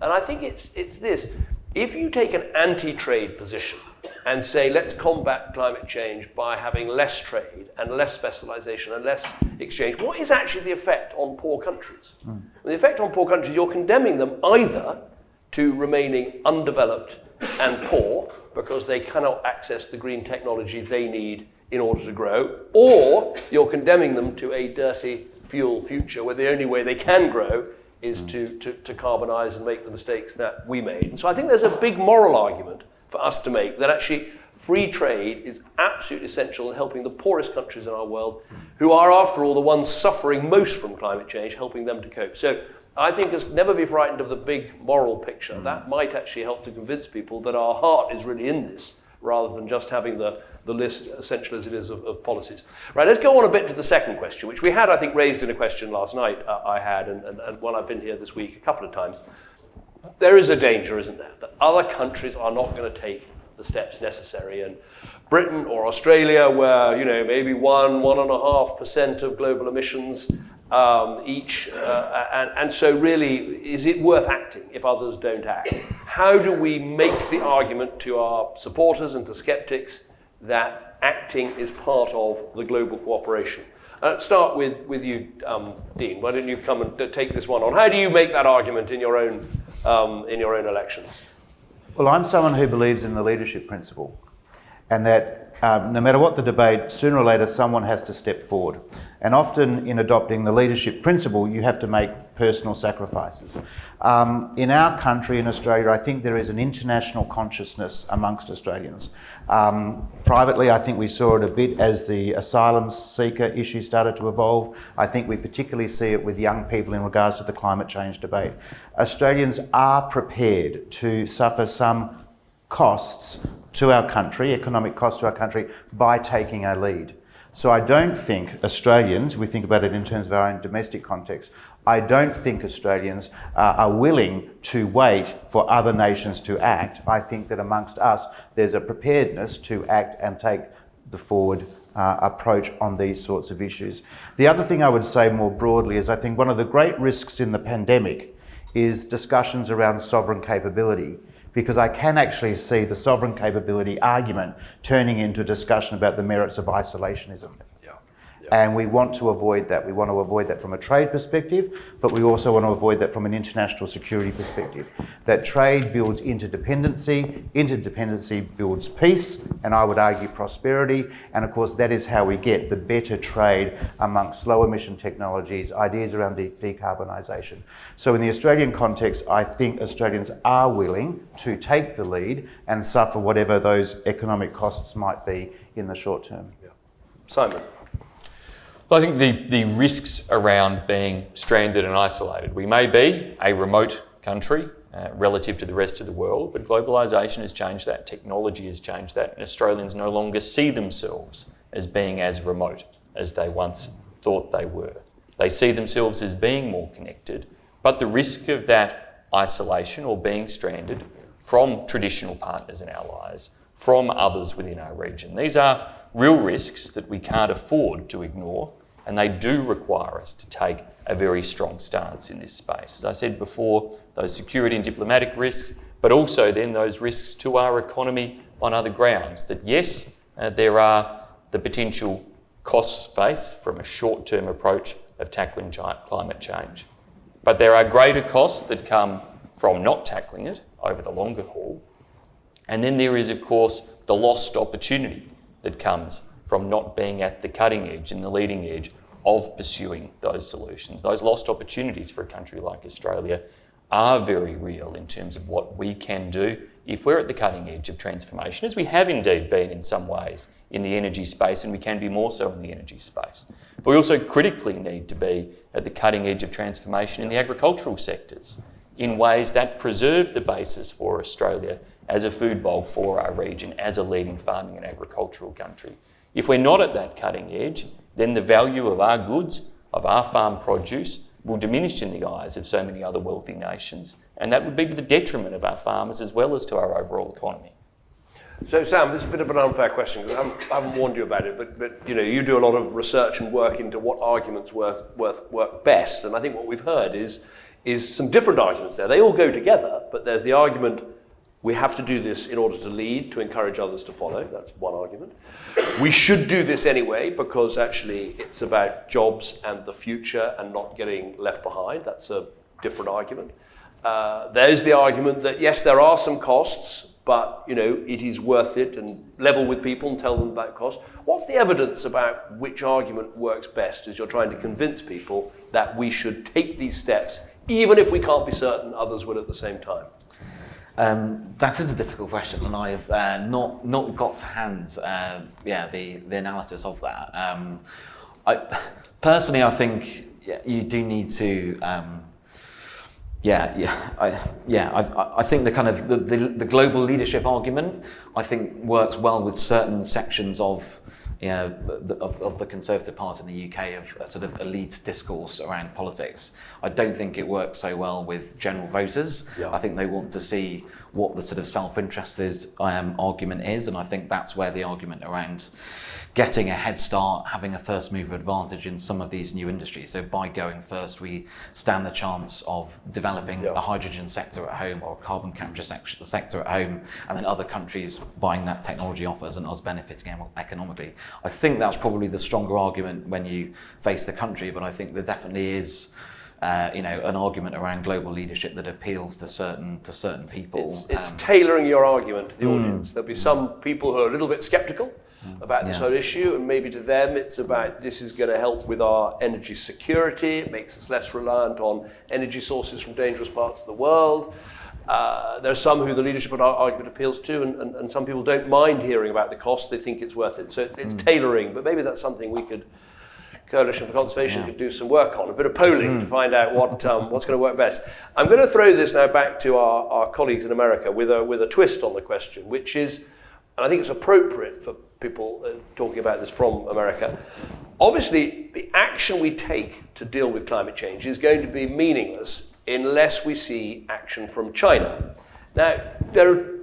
And I think it's this. If you take an anti-trade position and say, let's combat climate change by having less trade and less specialization and less exchange, what is actually the effect on poor countries? The effect on poor countries, you're condemning them either to remaining undeveloped and poor because they cannot access the green technology they need in order to grow, or you're condemning them to a dirty fuel future where the only way they can grow is to carbonize and make the mistakes that we made. And so I think there's a big moral argument for us to make that actually free trade is absolutely essential in helping the poorest countries in our world, who are, after all, the ones suffering most from climate change, helping them to cope. So I think let's never be frightened of the big moral picture. That might actually help to convince people that our heart is really in this, rather than just having the list, essential as it is, of policies. Right, let's go on a bit to the second question, which we had, I think, raised in a question last night, and while I've been here this week a couple of times. There is a danger, isn't there, that other countries are not going to take the steps necessary, and Britain or Australia, where maybe 1.5% of global emissions each, and so really, is it worth acting if others don't act? How do we make the argument to our supporters and to skeptics that acting is part of the global cooperation? Start with you, Dean. Why don't you come and take this one on? How do you make that argument in your own elections?
Well, I'm someone who believes in the leadership principle, and that no matter what the debate, sooner or later someone has to step forward. And often in adopting the leadership principle, you have to make personal sacrifices. In our country, in Australia, I think there is an international consciousness amongst Australians. Privately, I think we saw it a bit as the asylum seeker issue started to evolve. I think we particularly see it with young people in regards to the climate change debate. Australians are prepared to suffer some costs to our country, economic costs to our country, by taking a lead. So I don't think Australians, we think about it in terms of our own domestic context, I don't think Australians are willing to wait for other nations to act. I think that amongst us, there's a preparedness to act and take the forward approach on these sorts of issues. The other thing I would say more broadly is I think one of the great risks in the pandemic is discussions around sovereign capability, because I can actually see the sovereign capability argument turning into a discussion about the merits of isolationism. And we want to avoid that. We want to avoid that from a trade perspective, but we also want to avoid that from an international security perspective. That trade builds interdependency, interdependency builds peace, and I would argue prosperity, and of course that is how we get the better trade amongst low emission technologies, ideas around decarbonisation. So in the Australian context, I think Australians are willing to take the lead and suffer whatever those economic costs might be in the short term.
Yeah. Simon.
Well, I think the risks around being stranded and isolated. We may be a remote country relative to the rest of the world, but globalisation has changed that, technology has changed that, and Australians no longer see themselves as being as remote as they once thought they were. They see themselves as being more connected, but the risk of that isolation or being stranded from traditional partners and allies, from others within our region, these are real risks that we can't afford to ignore, and they do require us to take a very strong stance in this space. As I said before, those security and diplomatic risks, but also then those risks to our economy on other grounds. That yes, there are the potential costs faced from a short-term approach of tackling climate change, but there are greater costs that come from not tackling it over the longer haul. And then there is, of course, the lost opportunity that comes from not being at the cutting edge and the leading edge of pursuing those solutions. Those lost opportunities for a country like Australia are very real in terms of what we can do if we're at the cutting edge of transformation, as we have indeed been in some ways in the energy space, and we can be more so in the energy space. But we also critically need to be at the cutting edge of transformation in the agricultural sectors in ways that preserve the basis for Australia as a food bowl for our region, as a leading farming and agricultural country. If we're not at that cutting edge, then the value of our goods, of our farm produce, will diminish in the eyes of so many other wealthy nations. And that would be to the detriment of our farmers as well as to our overall economy.
So Sam, this is a bit of an unfair question because I haven't warned you about it, but you know, you do a lot of research and work into what arguments work best, and I think what we've heard is some different arguments there. They all go together, but there's the argument we have to do this in order to lead, to encourage others to follow. That's one argument. We should do this anyway because actually it's about jobs and the future and not getting left behind. That's a different argument. There's the argument that yes, there are some costs, but you know, it is worth it, and level with people and tell them about costs. What's the evidence about which argument works best as you're trying to convince people that we should take these steps, even if we can't be certain others will at the same time?
That is a difficult question, and I have not got to hand the analysis of that. I think you do need to. I think the kind of the global leadership argument, I think, works well with certain sections of of the Conservative Party in the UK of a sort of elite discourse around politics. I don't think it works so well with general voters.
Yeah.
I think they want to see what the sort of self-interested argument is, and I think that's where the argument around getting a head start, having a first mover advantage in some of these new industries. So by going first, we stand the chance of developing a hydrogen sector at home or a carbon capture sector at home, and then other countries buying that technology off us and us benefiting economically. I think that's probably the stronger argument when you face the country, but I think there definitely is an argument around global leadership that appeals to certain people.
It's tailoring your argument to the audience. There'll be some people who are a little bit skeptical about this whole issue, and maybe to them it's about this is going to help with our energy security, it makes us less reliant on energy sources from dangerous parts of the world. There are some who the leadership argument appeals to, and some people don't mind hearing about the cost, they think it's worth it. So it's tailoring, but maybe that's something we could, Coalition for Conservation could do some work on, a bit of polling to find out what's going to work best. I'm going to throw this now back to our colleagues in America with a twist on the question, which is, and I think it's appropriate for people talking about this from America. Obviously, the action we take to deal with climate change is going to be meaningless unless we see action from China. Now, there are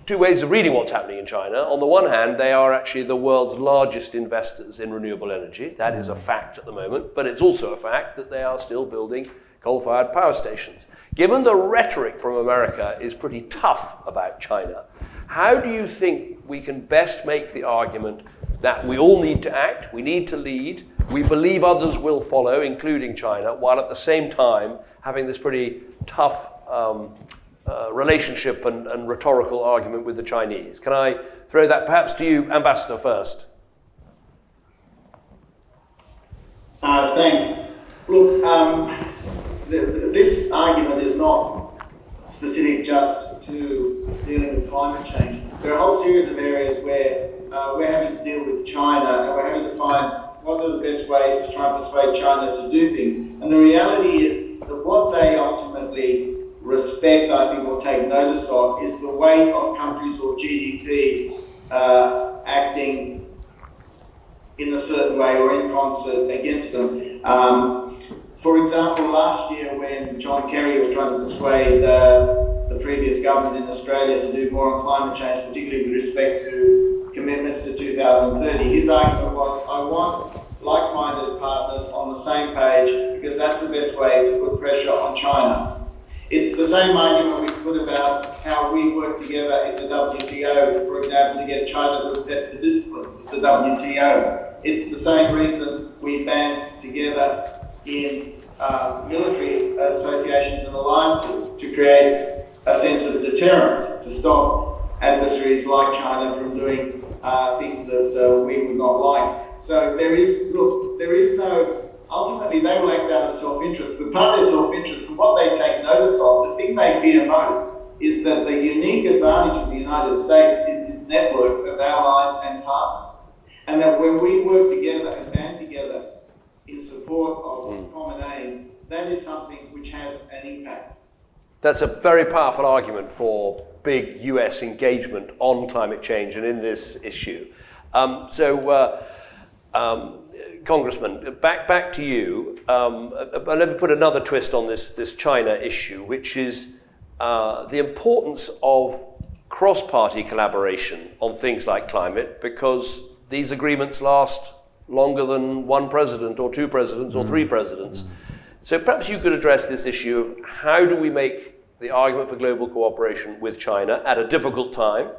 two ways of reading what's happening in China. On the one hand, they are actually the world's largest investors in renewable energy. That is a fact at the moment, but it's also a fact that they are still building coal-fired power stations. Given the rhetoric from America is pretty tough about China, how do you think we can best make the argument that we all need to act, we need to lead, we believe others will follow, including China, while at the same time having this pretty tough relationship and rhetorical argument with the Chinese? Can I throw that perhaps to you, Ambassador, first?
Thanks. Look, this argument is not specific just to dealing with climate change. There are a whole series of areas where we're having to deal with China, and we're having to find what are the best ways to try and persuade China to do things. And the reality is that what they ultimately respect, I think, or take notice of, is the weight of countries or GDP acting in a certain way or in concert against them. For example, last year when John Kerry was trying to persuade the previous government in Australia to do more on climate change, particularly with respect to commitments to 2030, his argument was, I want like-minded partners on the same page because that's the best way to put pressure on China. It's the same argument we put about how we work together in the WTO, for example, to get China to accept the disciplines of the WTO. It's the same reason we band together in military associations and alliances to create a sense of deterrence, to stop adversaries like China from doing things that we would not like. So there is no, ultimately they will act out of self-interest, but part of their self-interest and what they take notice of, the thing they fear most is that the unique advantage of the United States is its network of allies and partners. And that when we work together and band together in support of common aims, that is something which has an impact.
That's a very powerful argument for big US engagement on climate change and in this issue. Congressman, back to you. Let me put another twist on this China issue, which is the importance of cross-party collaboration on things like climate, because these agreements last longer than one president or two presidents or three presidents. So perhaps you could address this issue of how do we make the argument for global cooperation with China at a difficult time,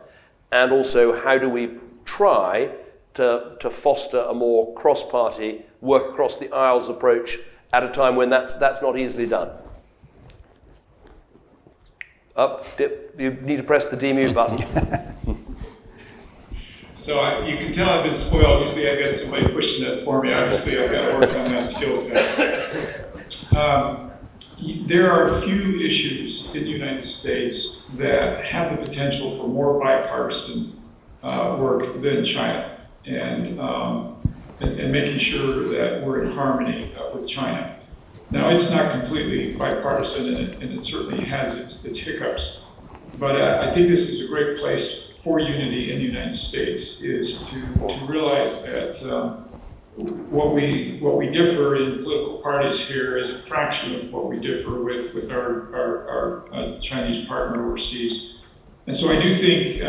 and also how do we try to foster a more cross-party, work across the aisles approach at a time when that's not easily done. You need to press the demute button.
So you can tell I've been spoiled. Usually I get somebody pushing that for me. Obviously I've got to work on that skill set. There are a few issues in the United States that have the potential for more bipartisan work than China, and making sure that we're in harmony with China. Now, it's not completely bipartisan, and it certainly has its hiccups, but I think this is a great place for unity in the United States is to realize that what we differ in political parties here is a fraction of what we differ with our Chinese partner overseas. And so I do think,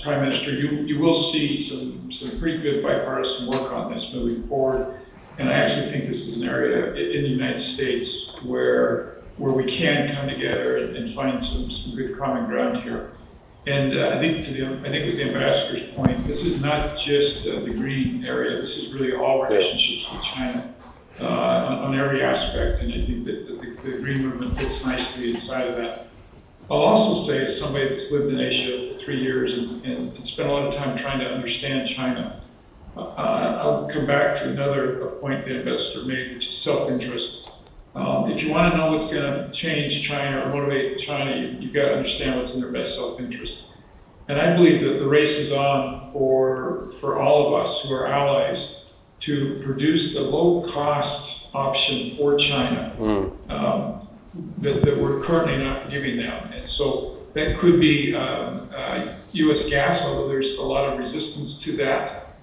Prime Minister, you will see some pretty good bipartisan work on this moving forward. And I actually think this is an area in the United States where we can come together and find some good common ground here. And I think it was the ambassador's point, this is not just the green area, this is really all relationships with China on every aspect. And I think that the green movement fits nicely inside of that. I'll also say, as somebody that's lived in Asia for 3 years and spent a lot of time trying to understand China, I'll come back to another point the ambassador made, which is self-interest. If you want to know what's going to change China or motivate China, you've got to understand what's in their best self-interest. And I believe that the race is on for all of us who are allies to produce the low-cost option for China that we're currently not giving them. And so that could be U.S. gas, although there's a lot of resistance to that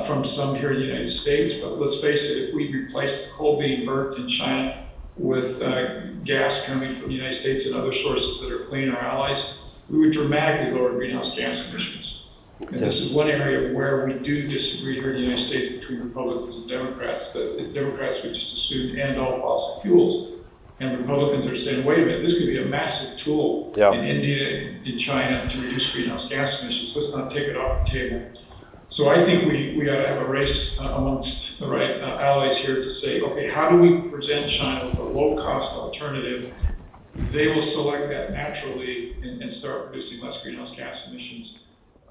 from some here in the United States. But let's face it, if we replace the coal being burnt in China with gas coming from the United States and other sources that are clean, our allies, we would dramatically lower greenhouse gas emissions. And this is one area where we do disagree here in the United States between Republicans and Democrats. The Democrats would just assume end all fossil fuels. And Republicans are saying, wait a minute, this could be a massive tool in India, in China to reduce greenhouse gas emissions. Let's not take it off the table. So I think we got to have a race amongst the right allies here to say, okay, how do we present China with a low-cost alternative? They will select that naturally and start producing less greenhouse gas emissions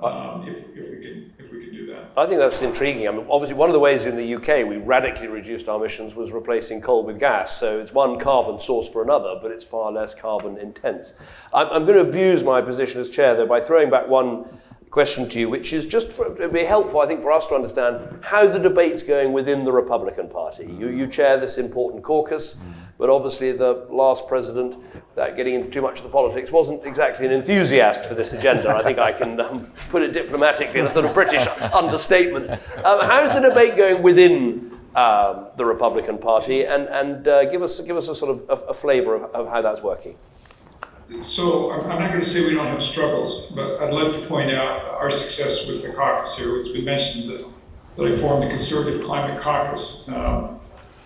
if we can do that.
I think that's intriguing. I mean, obviously, one of the ways in the UK we radically reduced our emissions was replacing coal with gas. So it's one carbon source for another, but it's far less carbon intense. I'm going to abuse my position as chair, though, by throwing back one question to you, which is just to be helpful, I think, for us to understand how the debate's going within the Republican Party. You chair this important caucus, but obviously the last president, without getting into too much of the politics, wasn't exactly an enthusiast for this agenda. I think I can put it diplomatically in a sort of British understatement. How's the debate going within the Republican Party, and give us a sort of a flavour of how that's working?
So I'm not going to say we don't have struggles, but I'd love to point out our success with the caucus here. It's been mentioned that I formed the Conservative Climate Caucus.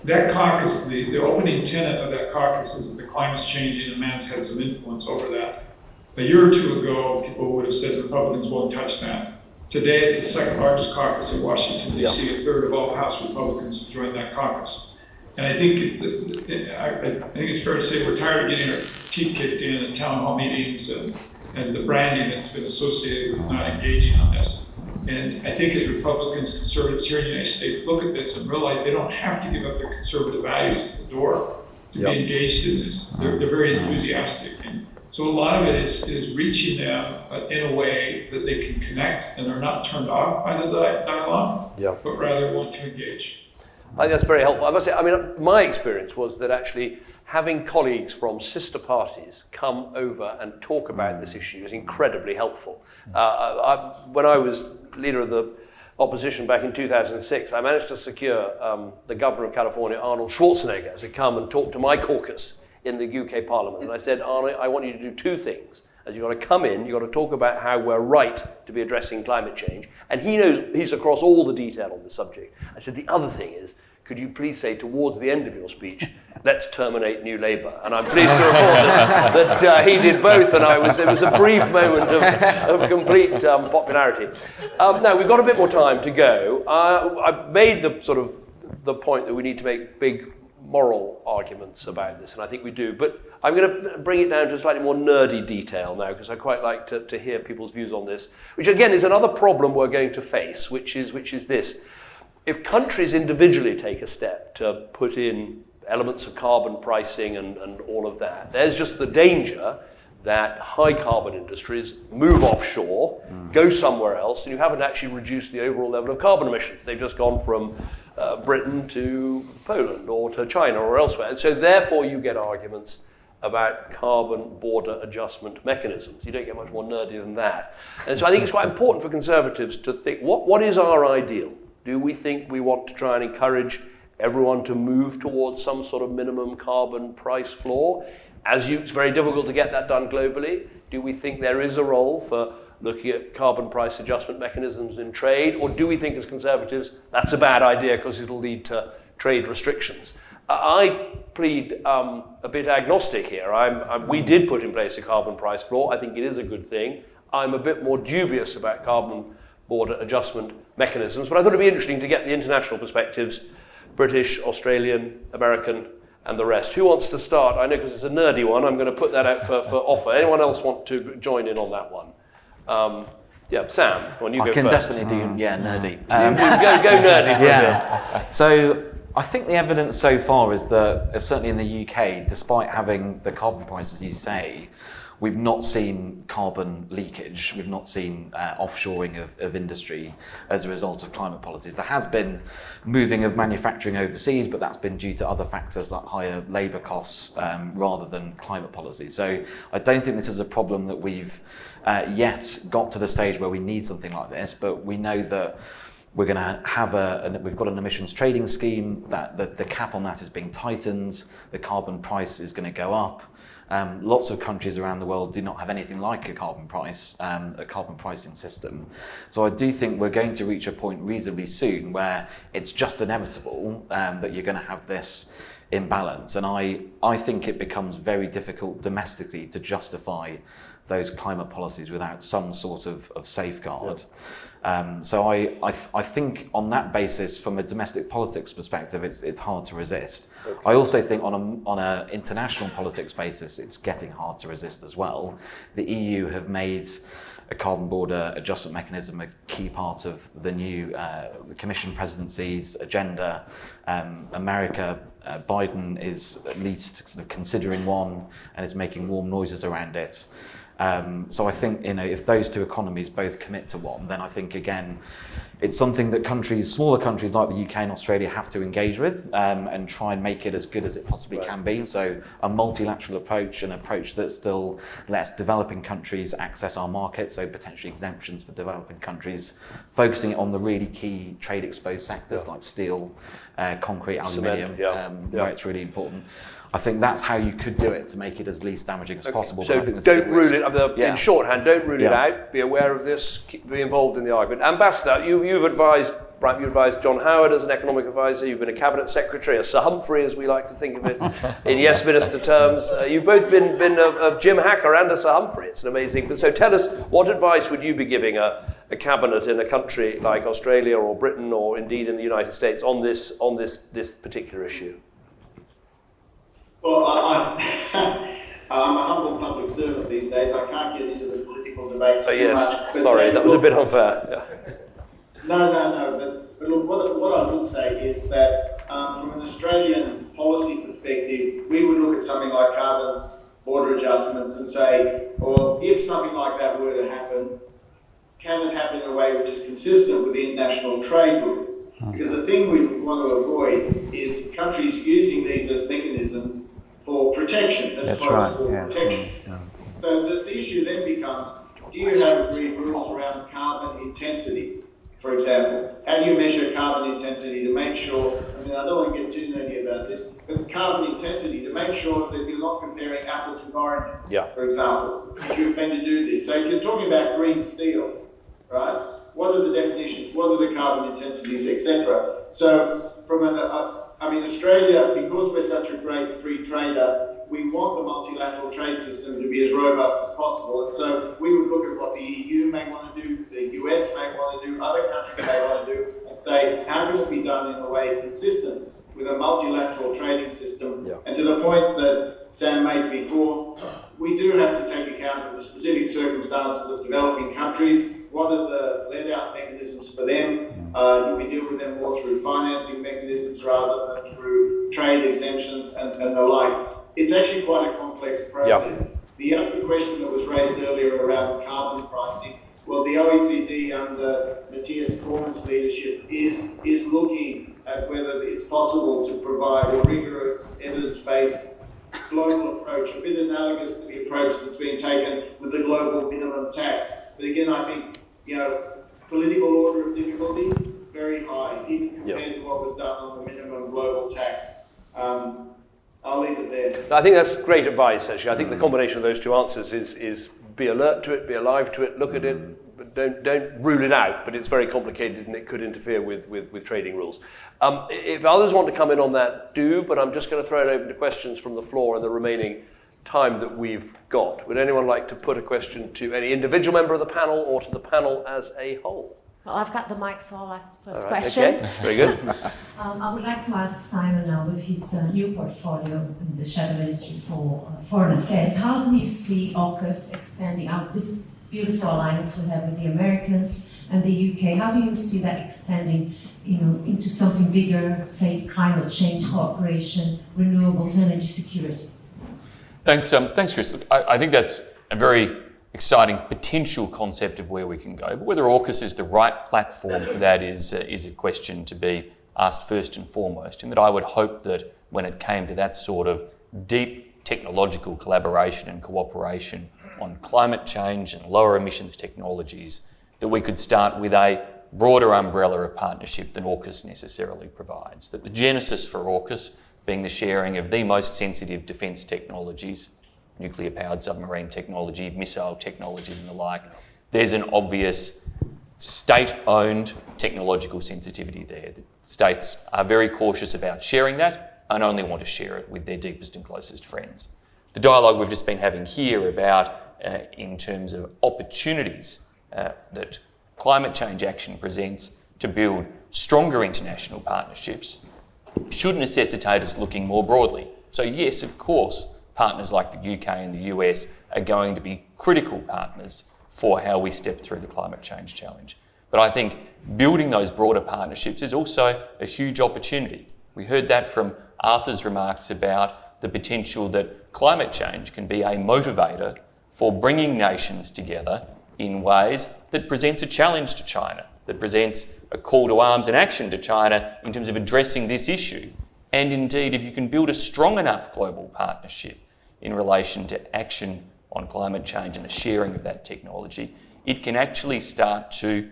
That caucus, the opening tenet of that caucus is that the climate's changing and man's had some influence over that. A year or two ago, people would have said Republicans won't touch that. Today, it's the second largest caucus in Washington, D.C. A third of all House Republicans have joined that caucus. And I think it's fair to say we're tired of getting our teeth kicked in at town hall meetings and the branding that's been associated with not engaging on this. And I think as Republicans, conservatives here in the United States look at this and realize they don't have to give up their conservative values at the door to be engaged in this. They're very enthusiastic. And so a lot of it is reaching them in a way that they can connect and are not turned off by the dialogue, but rather want to engage.
I think that's very helpful. I must say, I mean, my experience was that actually having colleagues from sister parties come over and talk about this issue is incredibly helpful. When I was leader of the opposition back in 2006, I managed to secure the governor of California, Arnold Schwarzenegger, to come and talk to my caucus in the UK Parliament. And I said, Arnold, I want you to do two things. As you've got to come in, you've got to talk about how we're right to be addressing climate change. And he knows he's across all the detail on the subject. I said, the other thing is, could you please say towards the end of your speech, let's terminate New Labour? And I'm pleased to report that he did both, and it was a brief moment of complete popularity. Now, we've got a bit more time to go. I've made the point that we need to make big moral arguments about this, and I think we do. But I'm going to bring it down to a slightly more nerdy detail now, because I quite like to hear people's views on this, which again is another problem we're going to face, which is this. If countries individually take a step to put in elements of carbon pricing and all of that, there's just the danger that high carbon industries move offshore, go somewhere else, and you haven't actually reduced the overall level of carbon emissions. They've just gone from Britain to Poland or to China or elsewhere. And so therefore you get arguments about carbon border adjustment mechanisms. You don't get much more nerdy than that. And so I think it's quite important for Conservatives to think, what is our ideal? Do we think we want to try and encourage everyone to move towards some sort of minimum carbon price floor? It's very difficult to get that done globally. Do we think there is a role for looking at carbon price adjustment mechanisms in trade? Or do we think as Conservatives, that's a bad idea because it'll lead to trade restrictions? I plead a bit agnostic here. We did put in place a carbon price floor. I think it is a good thing. I'm a bit more dubious about carbon border adjustment mechanisms, but I thought it'd be interesting to get the international perspectives, British, Australian, American, and the rest. Who wants to start? I know because it's a nerdy one, I'm going to put that out for offer. Anyone else want to join in on that one? Yeah, Sam, when you go first.
I can definitely do, nerdy.
Go nerdy for a bit.
So I think the evidence so far is that, certainly in the UK, despite having the carbon price, as you say, we've not seen carbon leakage. We've not seen offshoring of industry as a result of climate policies. There has been moving of manufacturing overseas, but that's been due to other factors like higher labour costs rather than climate policy. So I don't think this is a problem that we've yet got to the stage where we need something like this, but we know that we're going to have we've got an emissions trading scheme, that the cap on that is being tightened, the carbon price is going to go up. Lots of countries around the world do not have anything like a carbon price, a carbon pricing system. So I do think we're going to reach a point reasonably soon where it's just inevitable that you're going to have this imbalance. And I think it becomes very difficult domestically to justify those climate policies without some sort of safeguard. So I think on that basis, from a domestic politics perspective, it's hard to resist. Okay. I also think on a international politics basis, it's getting hard to resist as well. The EU have made a carbon border adjustment mechanism a key part of the new the Commission presidency's agenda. America, Biden is at least sort of considering one and is making warm noises around it. So I think, if those two economies both commit to one, then I think, again, it's something that smaller countries like the UK and Australia have to engage with and try and make it as good as it possibly can be. So a multilateral approach, an approach that still lets developing countries access our market, so potentially exemptions for developing countries, focusing on the really key trade exposed sectors like steel, concrete, aluminium, where it's really important. I think that's how you could do it to make it as least damaging as possible.
So don't rule it, in shorthand, don't rule it out, be aware of this, be involved in the argument. Ambassador, you've advised John Howard as an economic advisor, you've been a cabinet secretary, a Sir Humphrey as we like to think of it in yes minister terms. You've both been a Jim Hacker and a Sir Humphrey, it's an amazing. But so tell us, what advice would you be giving a cabinet in a country like Australia or Britain or indeed in the United States on this particular issue?
Well, I'm a humble public servant these days. I can't get into the political debates too much. But
sorry, that was a bit unfair. Yeah.
No. But look, what I would say is that from an Australian policy perspective, we would look at something like carbon border adjustments and say, well, if something like that were to happen, can it happen in a way which is consistent with the international trade rules? Because the thing we want to avoid is countries using these as mechanisms for protection as opposed to protection. So the issue then becomes, do you have agreed rules around carbon intensity, for example? How do you measure carbon intensity to make sure, I don't want to get too nerdy about this, but carbon intensity to make sure that you're not comparing apples with oranges, for example, if you're going to do this. So if you're talking about green steel, right? What are the definitions? What are the carbon intensities, etc.? So from Australia, because we're such a great free trader, we want the multilateral trade system to be as robust as possible. And so we would look at what the EU may want to do, the US may want to do, other countries may want to do, and say, how can it be done in a way consistent with a multilateral trading system? And to the point that Sam made before, we do have to take account of the specific circumstances of developing countries. What are the let-out mechanisms for them? Do we deal with them more through financing mechanisms rather than through trade exemptions and the like? It's actually quite a complex process. The other question that was raised earlier around carbon pricing, well, the OECD under Matthias Cormann's leadership is looking at whether it's possible to provide a rigorous evidence-based global approach, a bit analogous to the approach that's been taken with the global minimum tax. But again, I think, political order of difficulty, very high, even compared to what was done on the minimum global tax. I'll leave it there.
I think that's great advice, actually. I think the combination of those two answers is be alert to it, be alive to it, look at it, but don't rule it out, but it's very complicated and it could interfere with trading rules. If others want to come in on that, do, but I'm just going to throw it open to questions from the floor in the remaining time that we've got. Would anyone like to put a question to any individual member of the panel or to the panel as a whole?
Well, I've got the mic, so I'll ask the first
All right,
question.
Okay. Very good.
I would like to ask Simon now, with his new portfolio in the Shadow Ministry for Foreign Affairs, how do you see AUKUS extending out this beautiful alliance we have with the Americans and the UK? How do you see that extending, into something bigger, say climate change cooperation, renewables, energy security?
Thanks, Cris. I think that's a very exciting potential concept of where we can go. But whether AUKUS is the right platform for that is a question to be asked first and foremost. And that I would hope that when it came to that sort of deep technological collaboration and cooperation on climate change and lower emissions technologies, that we could start with a broader umbrella of partnership than AUKUS necessarily provides. That the genesis for AUKUS being the sharing of the most sensitive defence technologies, nuclear-powered submarine technology, missile technologies and the like, there's an obvious state-owned technological sensitivity there. The states are very cautious about sharing that and only want to share it with their deepest and closest friends. The dialogue we've just been having here about, in terms of opportunities that climate change action presents to build stronger international partnerships, should necessitate us looking more broadly. So yes, of course, partners like the UK and the US are going to be critical partners for how we step through the climate change challenge. But I think building those broader partnerships is also a huge opportunity. We heard that from Arthur's remarks about the potential that climate change can be a motivator for bringing nations together in ways that presents a challenge to China, that presents a call to arms and action to China in terms of addressing this issue. And indeed, if you can build a strong enough global partnership in relation to action on climate change and the sharing of that technology, it can actually start to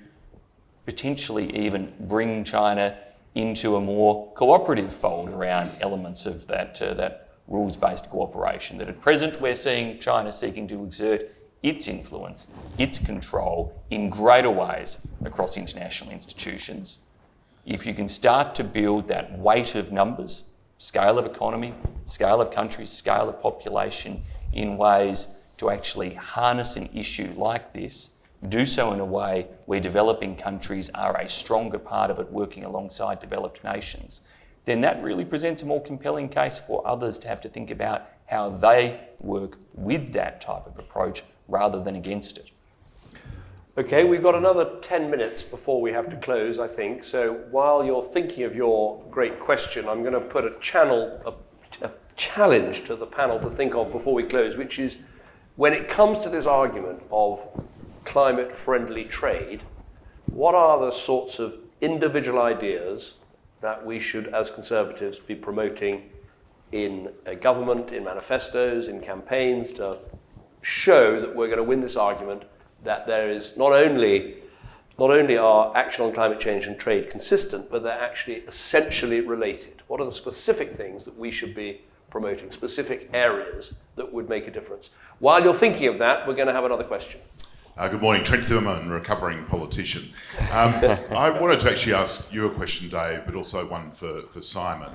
potentially even bring China into a more cooperative fold around elements of that rules-based cooperation. That at present we're seeing China seeking to exert its influence, its control in greater ways across international institutions. If you can start to build that weight of numbers, scale of economy, scale of countries, scale of population in ways to actually harness an issue like this, do so in a way where developing countries are a stronger part of it working alongside developed nations, then that really presents a more compelling case for others to have to think about how they work with that type of approach rather than against it.
Okay, we've got another 10 minutes before we have to close, I think. So while you're thinking of your great question, I'm going to put a challenge to the panel to think of before we close, which is when it comes to this argument of climate-friendly trade, what are the sorts of individual ideas that we should, as Conservatives, be promoting in a government, in manifestos, in campaigns to show that we're going to win this argument, that there is not only are action on climate change and trade consistent, but they're actually essentially related. What are the specific things that we should be promoting, specific areas that would make a difference? While you're thinking of that, we're going to have another question.
Good morning, Trent Zimmerman, recovering politician. I wanted to actually ask you a question, Dave, but also one for Simon.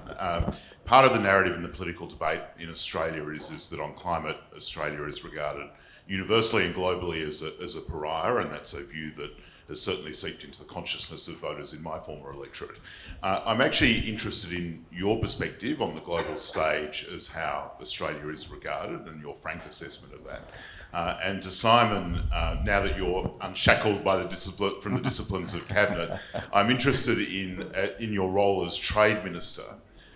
Part of the narrative in the political debate in Australia is that on climate, Australia is regarded universally and globally as a pariah, and that's a view that has certainly seeped into the consciousness of voters in my former electorate. I'm actually interested in your perspective on the global stage as how Australia is regarded and your frank assessment of that. And to Simon, now that you're unshackled by from the disciplines of cabinet, I'm interested in your role as trade minister.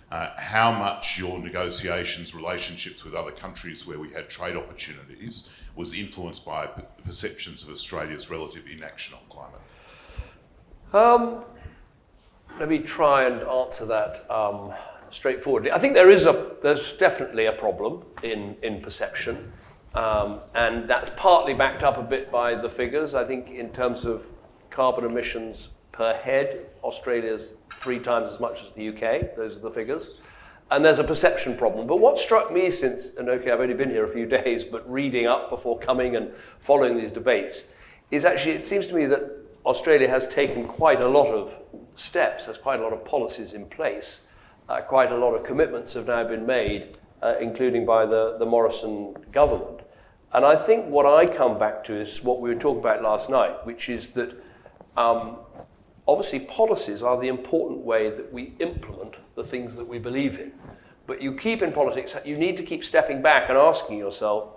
How much your negotiations, relationships with other countries where we had trade opportunities was influenced by perceptions of Australia's relative inaction on climate?
Let me try and answer that straightforwardly. I think there's definitely a problem in perception, and that's partly backed up a bit by the figures. I think in terms of carbon emissions per head, Australia's 3 times as much as the UK. Those are the figures. And there's a perception problem. But what struck me since, and okay, I've only been here a few days, but reading up before coming and following these debates, is actually, it seems to me that Australia has taken quite a lot of steps, has quite a lot of policies in place, quite a lot of commitments have now been made, including by the Morrison government. And I think what I come back to is what we were talking about last night, which is that obviously policies are the important way that we implement the things that we believe in. But you keep in politics, you need to keep stepping back and asking yourself,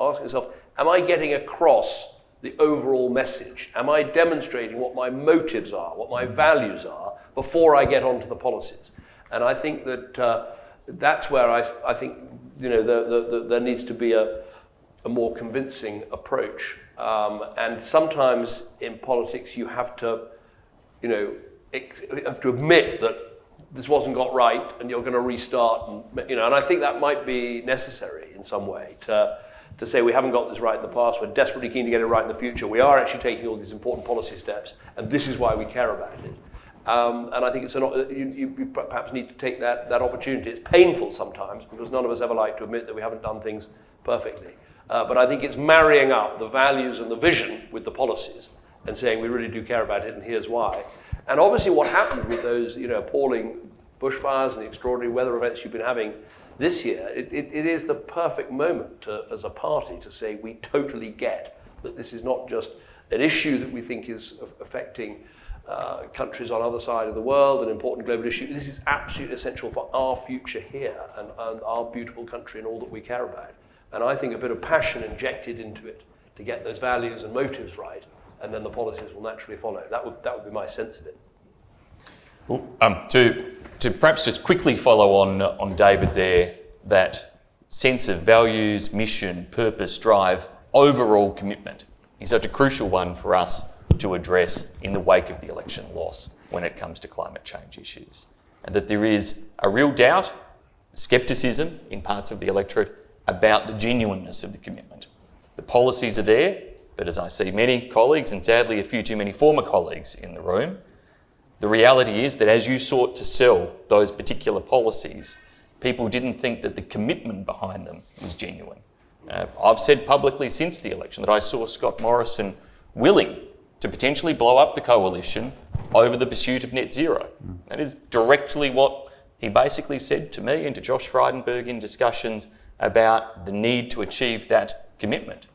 am I getting across the overall message? Am I demonstrating what my motives are, what my values are, before I get onto the policies? And I think that that's where I think there needs to be a more convincing approach. And sometimes in politics you have to admit that this wasn't got right and you're going to restart. And I think that might be necessary in some way to say we haven't got this right in the past, we're desperately keen to get it right in the future, we are actually taking all these important policy steps, and this is why we care about it. And I think you perhaps need to take that opportunity. It's painful sometimes because none of us ever like to admit that we haven't done things perfectly. But I think it's marrying up the values and the vision with the policies and saying we really do care about it and here's why. And obviously what happened with those appalling bushfires and the extraordinary weather events you've been having this year, it is the perfect moment as a party to say we totally get that this is not just an issue that we think is affecting countries on other side of the world, an important global issue. This is absolutely essential for our future here and our beautiful country and all that we care about. And I think a bit of passion injected into it to get those values and motives right, and then the policies will naturally follow. That would be my sense of it.
Well, to perhaps just quickly follow on David there, that sense of values, mission, purpose, drive, overall commitment is such a crucial one for us to address in the wake of the election loss when it comes to climate change issues. And that there is a real doubt, scepticism in parts of the electorate about the genuineness of the commitment. The policies are there, but as I see many colleagues, and sadly a few too many former colleagues in the room, the reality is that as you sought to sell those particular policies, people didn't think that the commitment behind them was genuine. I've said publicly since the election that I saw Scott Morrison willing to potentially blow up the coalition over the pursuit of net zero. That is directly what he basically said to me and to Josh Frydenberg in discussions about the need to achieve that commitment.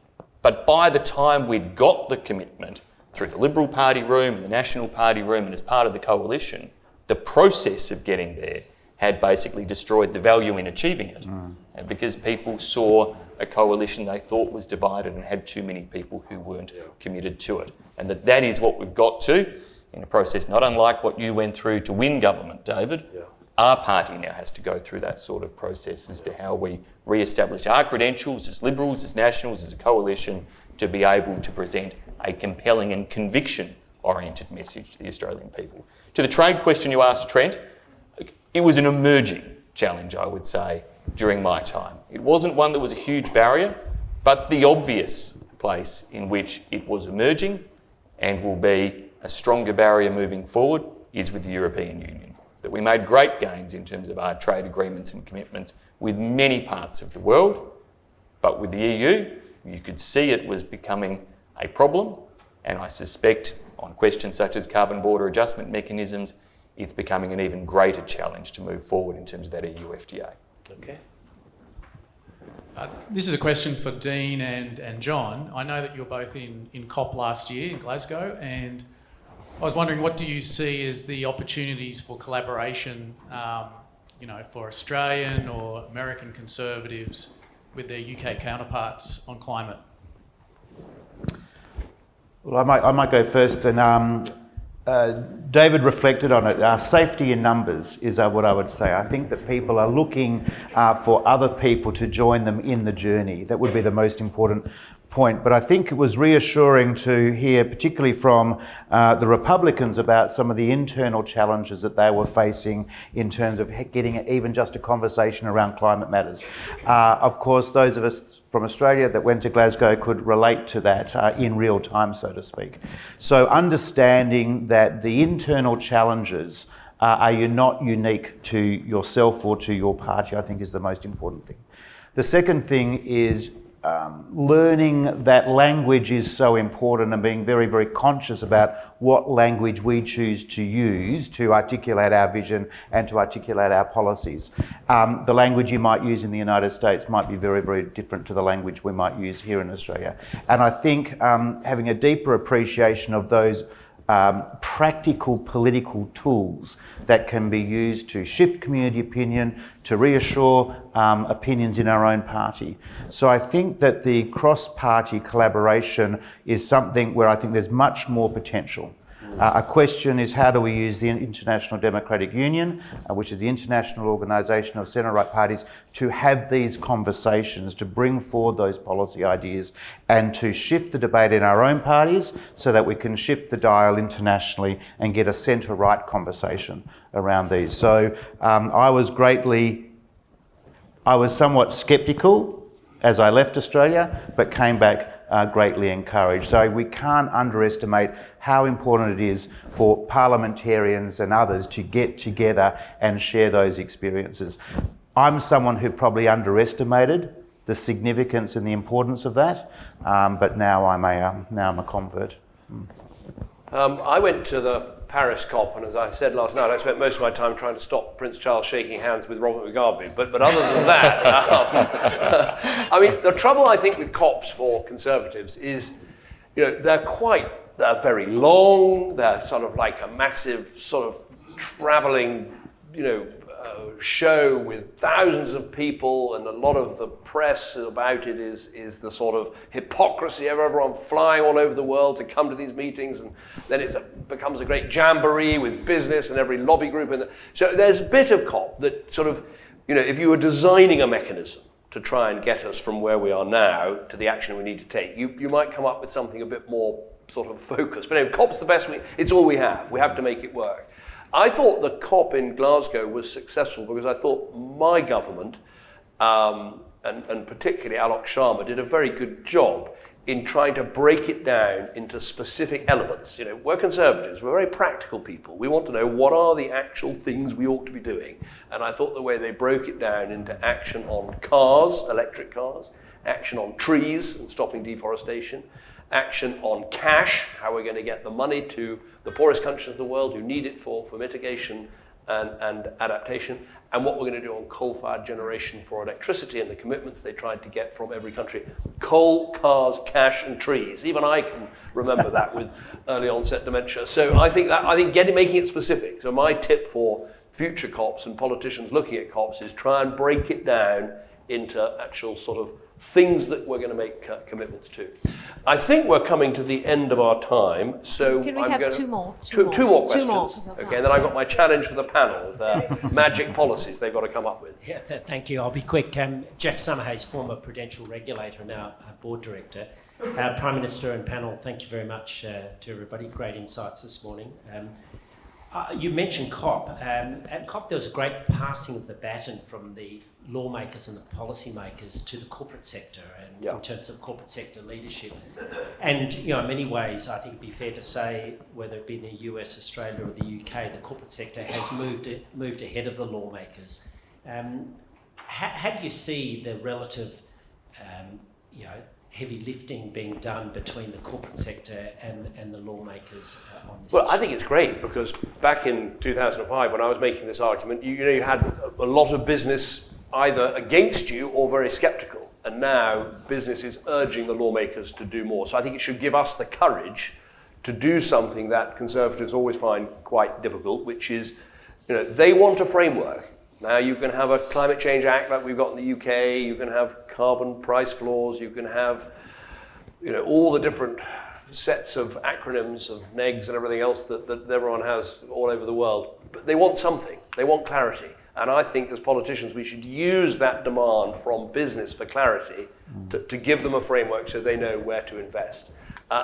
But by the time we'd got the commitment through the Liberal Party room and the National Party room and as part of the coalition, the process of getting there had basically destroyed the value in achieving it. And because people saw a coalition they thought was divided and had too many people who weren't committed to it. And that is what we've got to in a process not unlike what you went through to win government, David. Our party now has to go through that sort of process as to how we re-establish our credentials as Liberals, as Nationals, as a coalition to be able to present a compelling and conviction-oriented message to the Australian people. To the trade question you asked, Trent, it was an emerging challenge, I would say, during my time. It wasn't one that was a huge barrier, but the obvious place in which it was emerging and will be a stronger barrier moving forward is with the European Union. That we made great gains in terms of our trade agreements and commitments with many parts of the world, but with the EU, you could see it was becoming a problem, and I suspect on questions such as carbon border adjustment mechanisms, it's becoming an even greater challenge to move forward in terms of that EU FTA.
Okay.
This is a question for Dean and John. I know that you're both in COP last year in Glasgow, and I was wondering, what do you see as the opportunities for collaboration, for Australian or American Conservatives with their UK counterparts on climate?
Well, I might go first. And David reflected on it. Safety in numbers is what I would say. I think that people are looking for other people to join them in the journey. That would be the most important point, but I think it was reassuring to hear, particularly from the Republicans, about some of the internal challenges that they were facing in terms of getting even just a conversation around climate matters. Of course, those of us from Australia that went to Glasgow could relate to that in real time, so to speak. So understanding that the internal challenges are not unique to yourself or to your party, I think is the most important thing. The second thing is learning that language is so important and being very, very conscious about what language we choose to use to articulate our vision and to articulate our policies. The language you might use in the United States might be very, very different to the language we might use here in Australia. And I think having a deeper appreciation of those practical political tools that can be used to shift community opinion, to reassure opinions in our own party. So I think that the cross-party collaboration is something where I think there's much more potential. A question is, how do we use the International Democratic Union, which is the international organisation of centre-right parties, to have these conversations, to bring forward those policy ideas and to shift the debate in our own parties so that we can shift the dial internationally and get a centre-right conversation around these. So I was somewhat sceptical as I left Australia, but came back greatly encouraged. So we can't underestimate how important it is for parliamentarians and others to get together and share those experiences. I'm someone who probably underestimated the significance and the importance of that, but now I'm a convert.
I went to the Paris COP, and as I said last night, I spent most of my time trying to stop Prince Charles shaking hands with Robert Mugabe. But other than that, I mean, the trouble I think with COPs for Conservatives is, they're very long. They're sort of like a massive sort of travelling, show with thousands of people, and a lot of the press about it is the sort of hypocrisy of everyone flying all over the world to come to these meetings, and then it becomes a great jamboree with business and every lobby group. So there's a bit of COP that sort of, if you were designing a mechanism to try and get us from where we are now to the action we need to take, you might come up with something a bit more sort of focused. But anyway, COP's the best, it's all we have. We have to make it work. I thought the COP in Glasgow was successful because I thought my government, and particularly Alok Sharma, did a very good job in trying to break it down into specific elements. We're Conservatives, we're very practical people. We want to know what are the actual things we ought to be doing. And I thought the way they broke it down into action on cars, electric cars, action on trees and stopping deforestation, action on cash, how we're going to get the money to the poorest countries of the world who need it for mitigation and adaptation, and what we're going to do on coal-fired generation for electricity and the commitments they tried to get from every country. Coal, cars, cash, and trees. Even I can remember that with early onset dementia. So I think making it specific. So my tip for future COPs and politicians looking at COPs is try and break it down into actual sort of things that we're going to make commitments to. I think we're coming to the end of our time, so
Can we have two more?
Two more questions.
Two more,
okay, and then I've got my challenge for the panel, the magic policies they've got to come up with.
Yeah, thank you. I'll be quick. Jeff Summerhays, former prudential regulator, now board director. Prime Minister and panel, thank you very much to everybody. Great insights this morning. You mentioned COP. At COP, there was a great passing of the baton from the lawmakers and the policymakers to the corporate sector, and in terms of corporate sector leadership. And in many ways, I think it'd be fair to say, whether it be in the US, Australia, or the UK, the corporate sector has moved ahead of the lawmakers. How do you see the relative, heavy lifting being done between the corporate sector and the lawmakers on this
Well,
issue?
I think it's great, because back in 2005, when I was making this argument, you had a lot of business either against you or very sceptical. And now business is urging the lawmakers to do more. So I think it should give us the courage to do something that Conservatives always find quite difficult, which is, they want a framework. Now you can have a climate change act like we've got in the UK, you can have carbon price floors, you can have, all the different sets of acronyms of NEGs and everything else that everyone has all over the world. But they want something, they want clarity. And I think as politicians, we should use that demand from business for clarity to give them a framework so they know where to invest.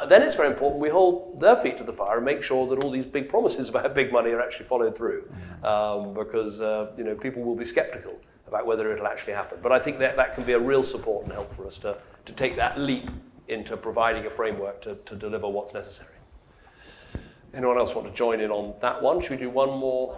Then it's very important we hold their feet to the fire and make sure that all these big promises about big money are actually followed through, because people will be skeptical about whether it'll actually happen. But I think that can be a real support and help for us to take that leap into providing a framework to deliver what's necessary. Anyone else want to join in on that one? Should we do one more?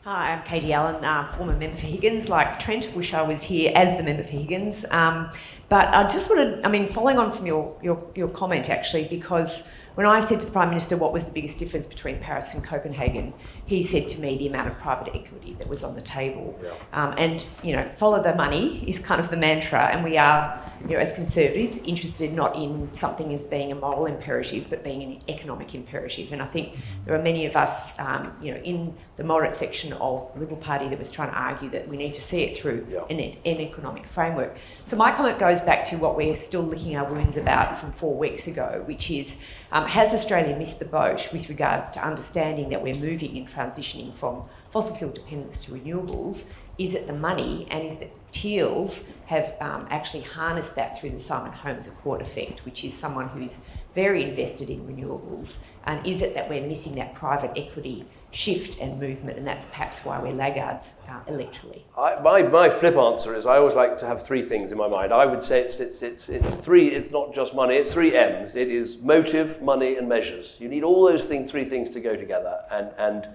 Hi, I'm Katie Allen, former member for Higgins. Like Trent, wish I was here as the member for Higgins. But I just wanted, following on from your comment actually, because when I said to the Prime Minister what was the biggest difference between Paris and Copenhagen, he said to me the amount of private equity that was on the table. Yeah. Follow the money is kind of the mantra, and we are, as Conservatives, interested not in something as being a moral imperative, but being an economic imperative. And I think there are many of us, in the moderate section of the Liberal Party that was trying to argue that we need to see it through an economic framework. So my comment goes back to what we're still licking our wounds about from 4 weeks ago, which is, has Australia missed the boat with regards to understanding that we're moving and transitioning from fossil fuel dependence to renewables? Is it the money, and is that Teals have actually harnessed that through the Simon Holmes Accord effect, which is someone who's very invested in renewables? And is it that we're missing that private equity shift and movement, and that's perhaps why we're laggards electorally?
My flip answer is I always like to have three things in my mind. I would say it's three. It's not just money. It's 3 M's. It is motive, money, and measures. You need all those three things to go together. And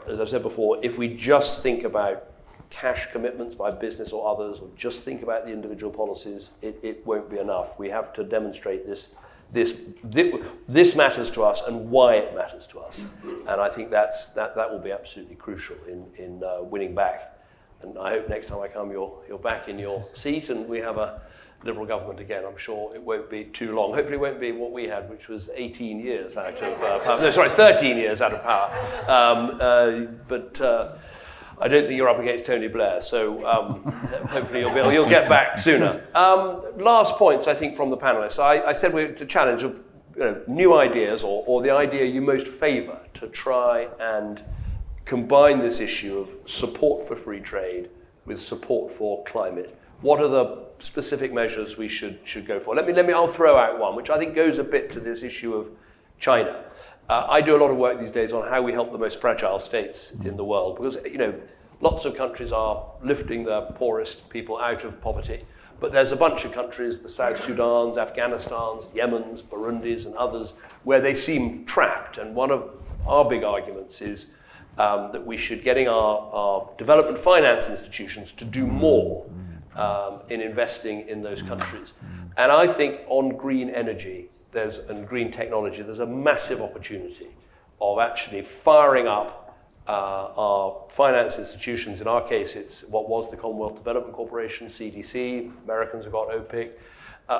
as I've said before, if we just think about cash commitments by business or others, or just think about the individual policies, it won't be enough. We have to demonstrate this matters to us and why it matters to us. And I think that will be absolutely crucial in winning back. And I hope next time I come, you're back in your seat and we have a Liberal government again. I'm sure it won't be too long. Hopefully it won't be what we had, which was 18 years out of power. No, sorry, 13 years out of power. But I don't think you're up against Tony Blair, so hopefully you'll get back sooner. Last points, I think, from the panellists. I said we're to challenge of new ideas or the idea you most favour to try and combine this issue of support for free trade with support for climate. What are the specific measures we should go for? I'll throw out one, which I think goes a bit to this issue of China. I do a lot of work these days on how we help the most fragile states in the world, because lots of countries are lifting the poorest people out of poverty, but there's a bunch of countries, the South Sudans, Afghanistans, Yemens, Burundis, and others, where they seem trapped. And one of our big arguments is that we should getting our development finance institutions to do more in investing in those countries. And I think on green energy and green technology, there's a massive opportunity of actually firing up our finance institutions. In our case, it's what was the Commonwealth Development Corporation, CDC, Americans have got OPIC,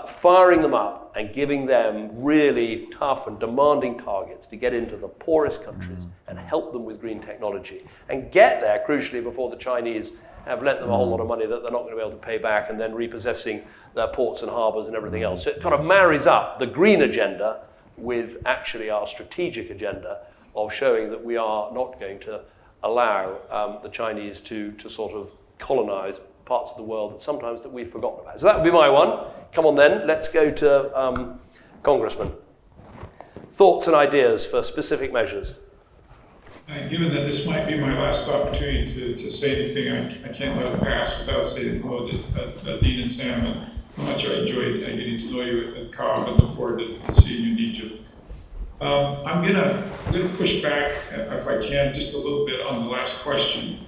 firing them up and giving them really tough and demanding targets to get into the poorest countries and help them with green technology and get there, crucially, before the Chinese have lent them a whole lot of money that they're not going to be able to pay back, and then repossessing their ports and harbours and everything else. So it kind of marries up the green agenda with actually our strategic agenda of showing that we are not going to allow the Chinese to sort of colonise parts of the world that sometimes that we've forgotten about. So that would be my one. Come on then, let's go to Congressman. Thoughts and ideas for specific measures?
Given that this might be my last opportunity to say anything, I can't let it pass without saying hello to Dean and Sam, and how much I enjoyed getting to know you at COB and look forward to seeing you in Egypt. I'm gonna push back, if I can, just a little bit on the last question,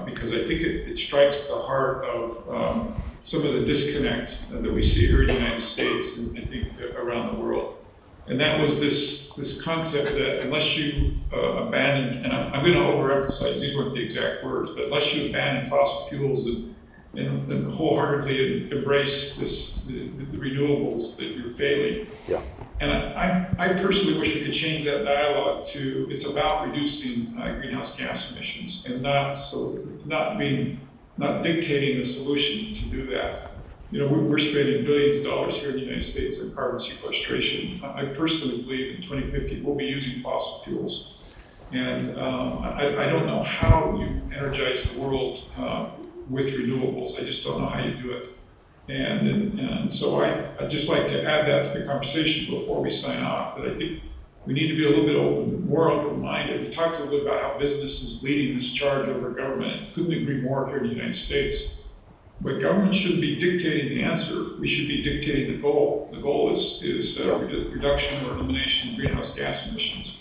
because I think it strikes at the heart of some of the disconnect that we see here in the United States and I think around the world. And that was this concept that unless you abandon, and I'm going to overemphasize, these weren't the exact words, but unless you abandon fossil fuels and wholeheartedly embrace the renewables, that you're failing. Yeah. And I personally wish we could change that dialogue to it's about reducing greenhouse gas emissions and not dictating the solution to do that. We're spending billions of dollars here in the United States on carbon sequestration. I personally believe in 2050 we'll be using fossil fuels. And I don't know how you energize the world with renewables. I just don't know how you do it. And so I'd just like to add that to the conversation before we sign off, that I think we need to be a little bit more open-minded. We talked a little bit about how business is leading this charge over government. I couldn't agree more here in the United States. But government shouldn't be dictating the answer. We should be dictating the goal. The goal is reduction or elimination of greenhouse gas emissions.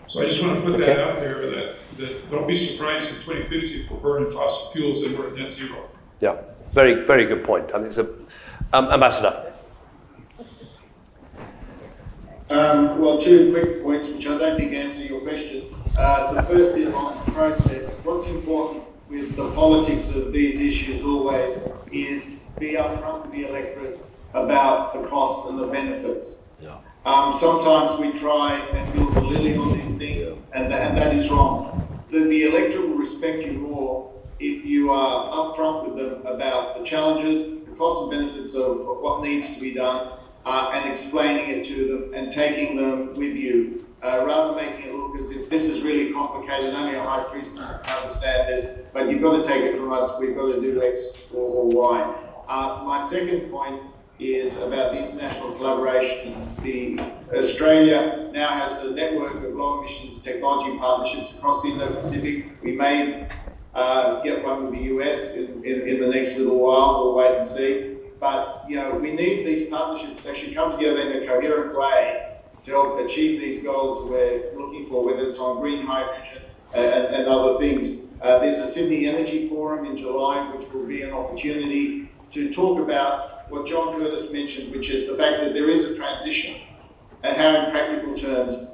So I just want to put that out there that don't be surprised in 2050 if we're burning fossil fuels and we're at net zero.
Yeah, very, very good point. I think so. Ambassador.
Well, two quick points which I don't think answer your question. The first is on the process. What's important with the politics of these issues always is be upfront with the electorate about the costs and the benefits. Yeah. Sometimes we try and build a lily on these things, and that is wrong. The electorate will respect you more if you are upfront with them about the challenges, the costs and benefits of what needs to be done, and explaining it to them and taking them with you. Rather than making it look as if this is really complicated, only a high priest can understand this, but you've got to take it from us, we've got to do X or Y. My second point is about the international collaboration. Australia now has a network of low emissions technology partnerships across the Indo-Pacific. We may get one with the US in the next little while, we'll wait and see. But we need these partnerships to actually come together in a coherent way to help achieve these goals that we're looking for, whether it's on green hydrogen and other things. There's a Sydney Energy Forum in July, which will be an opportunity to talk about what John Curtis mentioned, which is the fact that there is a transition and how in practical terms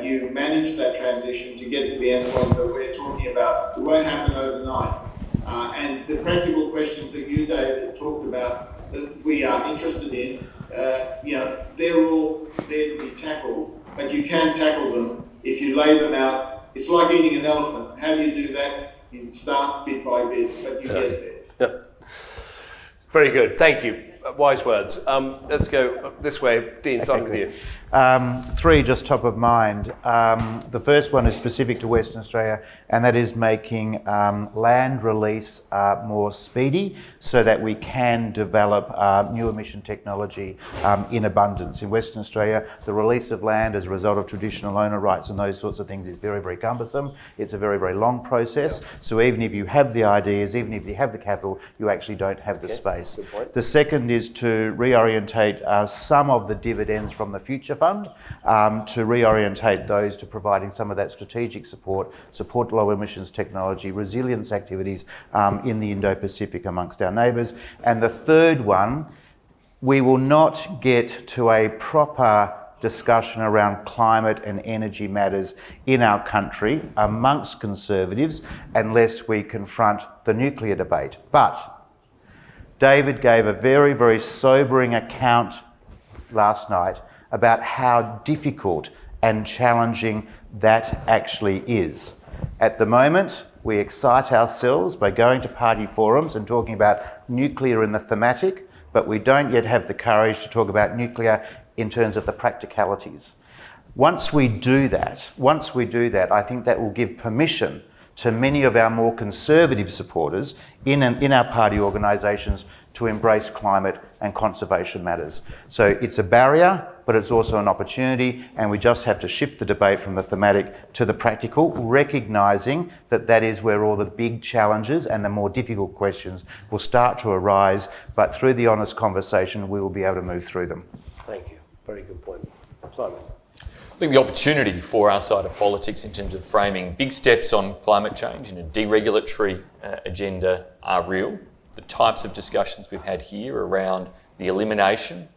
you manage that transition to get to the end point that we're talking about. It won't happen overnight. And the practical questions that you, David, talked about that we are interested in, they're all there to be tackled, but you can tackle them if you lay them out. It's like eating an elephant. How do you do that? You start bit by bit, but you get there.
Very good, thank you. Wise words. Let's go this way. Dean, starting with you.
Three just top of mind. The first one is specific to Western Australia, and that is making land release more speedy so that we can develop new emission technology in abundance. In Western Australia, the release of land as a result of traditional owner rights and those sorts of things is very, very cumbersome. It's a very, very long process. Yep. So even if you have the ideas, even if you have the capital, you actually don't have the space. Good point. The second is to reorientate some of the dividends from the Future Fund, to reorientate those to providing some of that strategic support low emissions technology, resilience activities in the Indo-Pacific amongst our neighbours. And the third one, we will not get to a proper discussion around climate and energy matters in our country amongst Conservatives unless we confront the nuclear debate. But David gave a very, very sobering account last night about how difficult and challenging that actually is. At the moment, we excite ourselves by going to party forums and talking about nuclear in the thematic, but we don't yet have the courage to talk about nuclear in terms of the practicalities. Once we do that, I think that will give permission to many of our more conservative supporters in our party organisations to embrace climate and conservation matters. So it's a barrier, but it's also an opportunity, and we just have to shift the debate from the thematic to the practical, recognising that that is where all the big challenges and the more difficult questions will start to arise, but through the honest conversation, we will be able to move through them.
Thank you. Very good point. Simon.
I think the opportunity for our side of politics in terms of framing big steps on climate change and a deregulatory agenda are real. The types of discussions we've had here around the elimination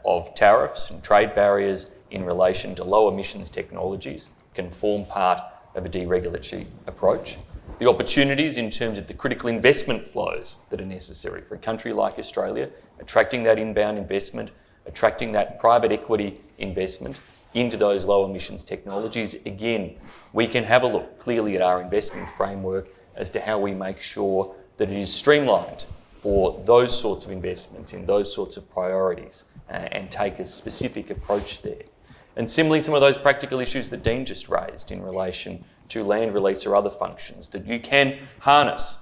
of tariffs and trade barriers in relation to low emissions technologies can form part of a deregulatory approach. The opportunities in terms of the critical investment flows that are necessary for a country like Australia, attracting that inbound investment, attracting that private equity investment into those low emissions technologies. Again, we can have a look clearly at our investment framework as to how we make sure that it is streamlined for those sorts of investments in those sorts of priorities and take a specific approach there. And similarly, some of those practical issues that Dean just raised in relation to land release or other functions, that you can harness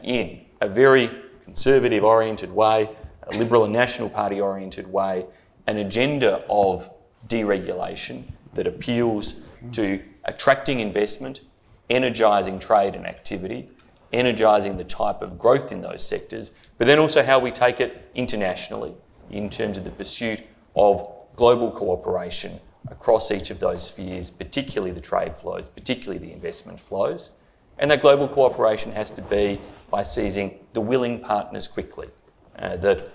in a very conservative-oriented way, a Liberal and National Party-oriented way, an agenda of deregulation that appeals to attracting investment, energising trade and activity, energising the type of growth in those sectors, but then also how we take it internationally in terms of the pursuit of global cooperation across each of those spheres, particularly the trade flows, particularly the investment flows. And that global cooperation has to be by seizing the willing partners quickly. That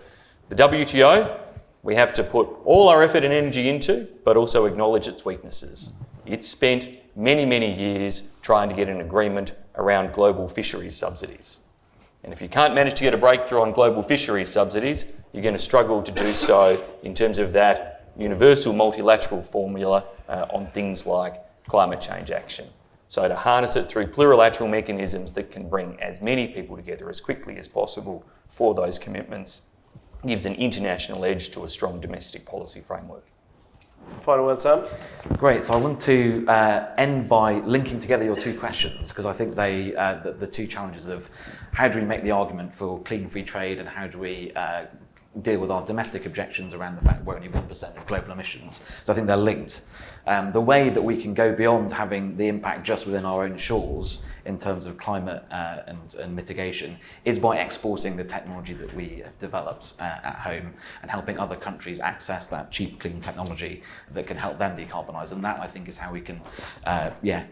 the WTO, we have to put all our effort and energy into, but also acknowledge its weaknesses. It's spent many, many years trying to get an agreement around global fisheries subsidies. And if you can't manage to get a breakthrough on global fisheries subsidies, you're going to struggle to do so in terms of that universal multilateral formula on things like climate change action. So to harness it through plurilateral mechanisms that can bring as many people together as quickly as possible for those commitments gives an international edge to a strong domestic policy framework.
Final word, Sam?
Great. So I want to end by linking together your two questions, because I think they the two challenges of how do we make the argument for clean free trade and how do we deal with our domestic objections around the fact we're only 1% of global emissions. So I think they're linked. The way that we can go beyond having the impact just within our own shores in terms of climate and mitigation is by exporting the technology that we have developed at home and helping other countries access that cheap, clean technology that can help them decarbonise. And that, I think, is how we can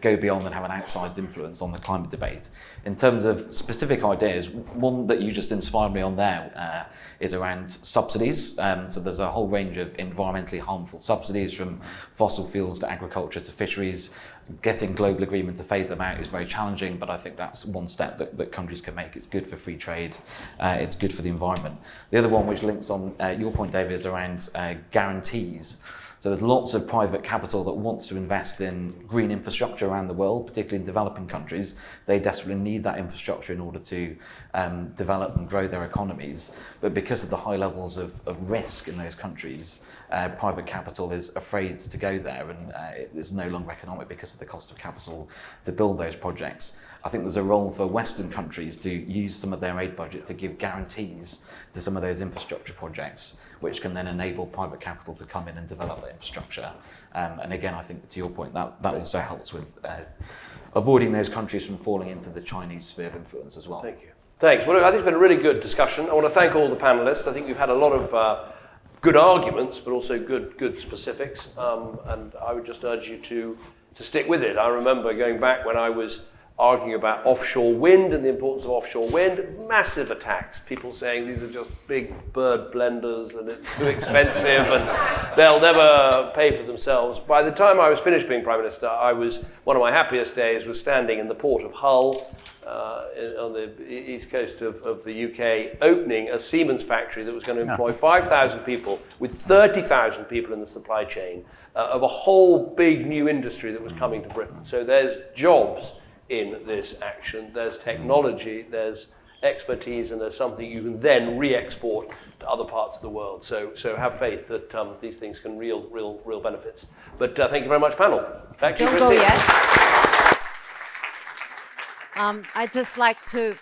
go beyond and have an outsized influence on the climate debate. In terms of specific ideas, one that you just inspired me on there is around subsidies. So there's a whole range of environmentally harmful subsidies, from fossil fuels to agriculture to fisheries. Getting global agreement to phase them out is very challenging, but I think that's one step that countries can make. It's good for free trade, it's good for the environment. The other one, which links on your point, David, is around guarantees. So there's lots of private capital that wants to invest in green infrastructure around the world, particularly in developing countries. They desperately need that infrastructure in order to develop and grow their economies. But because of the high levels of risk in those countries, private capital is afraid to go there, and it is no longer economic because of the cost of capital to build those projects. I think there's a role for Western countries to use some of their aid budget to give guarantees to some of those infrastructure projects, which can then enable private capital to come in and develop that infrastructure. And again, I think to your point, that also helps with avoiding those countries from falling into the Chinese sphere of influence as well.
Thank you. Thanks. Well, I think it's been a really good discussion. I want to thank all the panellists. I think you've had a lot of good arguments, but also good specifics. And I would just urge you to stick with it. I remember going back when I was arguing about offshore wind and the importance of offshore wind, massive attacks, people saying these are just big bird blenders and it's too expensive and they'll never pay for themselves. By the time I was finished being Prime Minister, one of my happiest days was standing in the port of Hull on the east coast of the UK, opening a Siemens factory that was going to employ 5,000 people with 30,000 people in the supply chain of a whole big new industry that was coming to Britain. So there's jobs in this action, there's technology, there's expertise, and there's something you can then re-export to other parts of the world. So have faith that these things can real benefits. But thank you very much, panel. Back to you, Christine.
Don't go yet. I'd just like to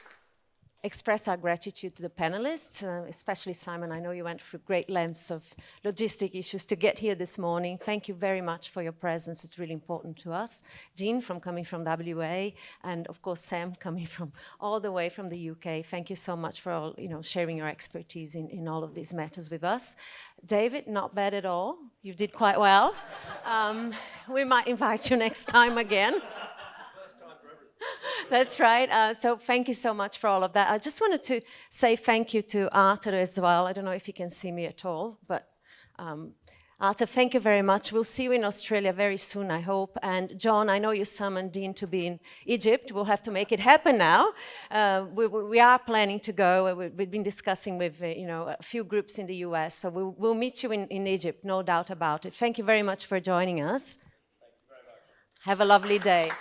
express our gratitude to the panelists, especially Simon. I know you went through great lengths of logistic issues to get here this morning. Thank you very much for your presence. It's really important to us. Jean, coming from WA, and of course Sam, coming from all the way from the UK. Thank you so much for all, sharing your expertise in all of these matters with us. David, not bad at all. You did quite well. We might invite you next time again. That's right. So thank you so much for all of that. I just wanted to say thank you to Arthur as well. I don't know if you can see me at all, but Arthur, thank you very much. We'll see you in Australia very soon, I hope. And John, I know you summoned Dean to be in Egypt. We'll have to make it happen now. We are planning to go. We've been discussing with a few groups in the US. So we'll meet you in Egypt, no doubt about it. Thank you very much for joining us. Thank you very much. Have a lovely day.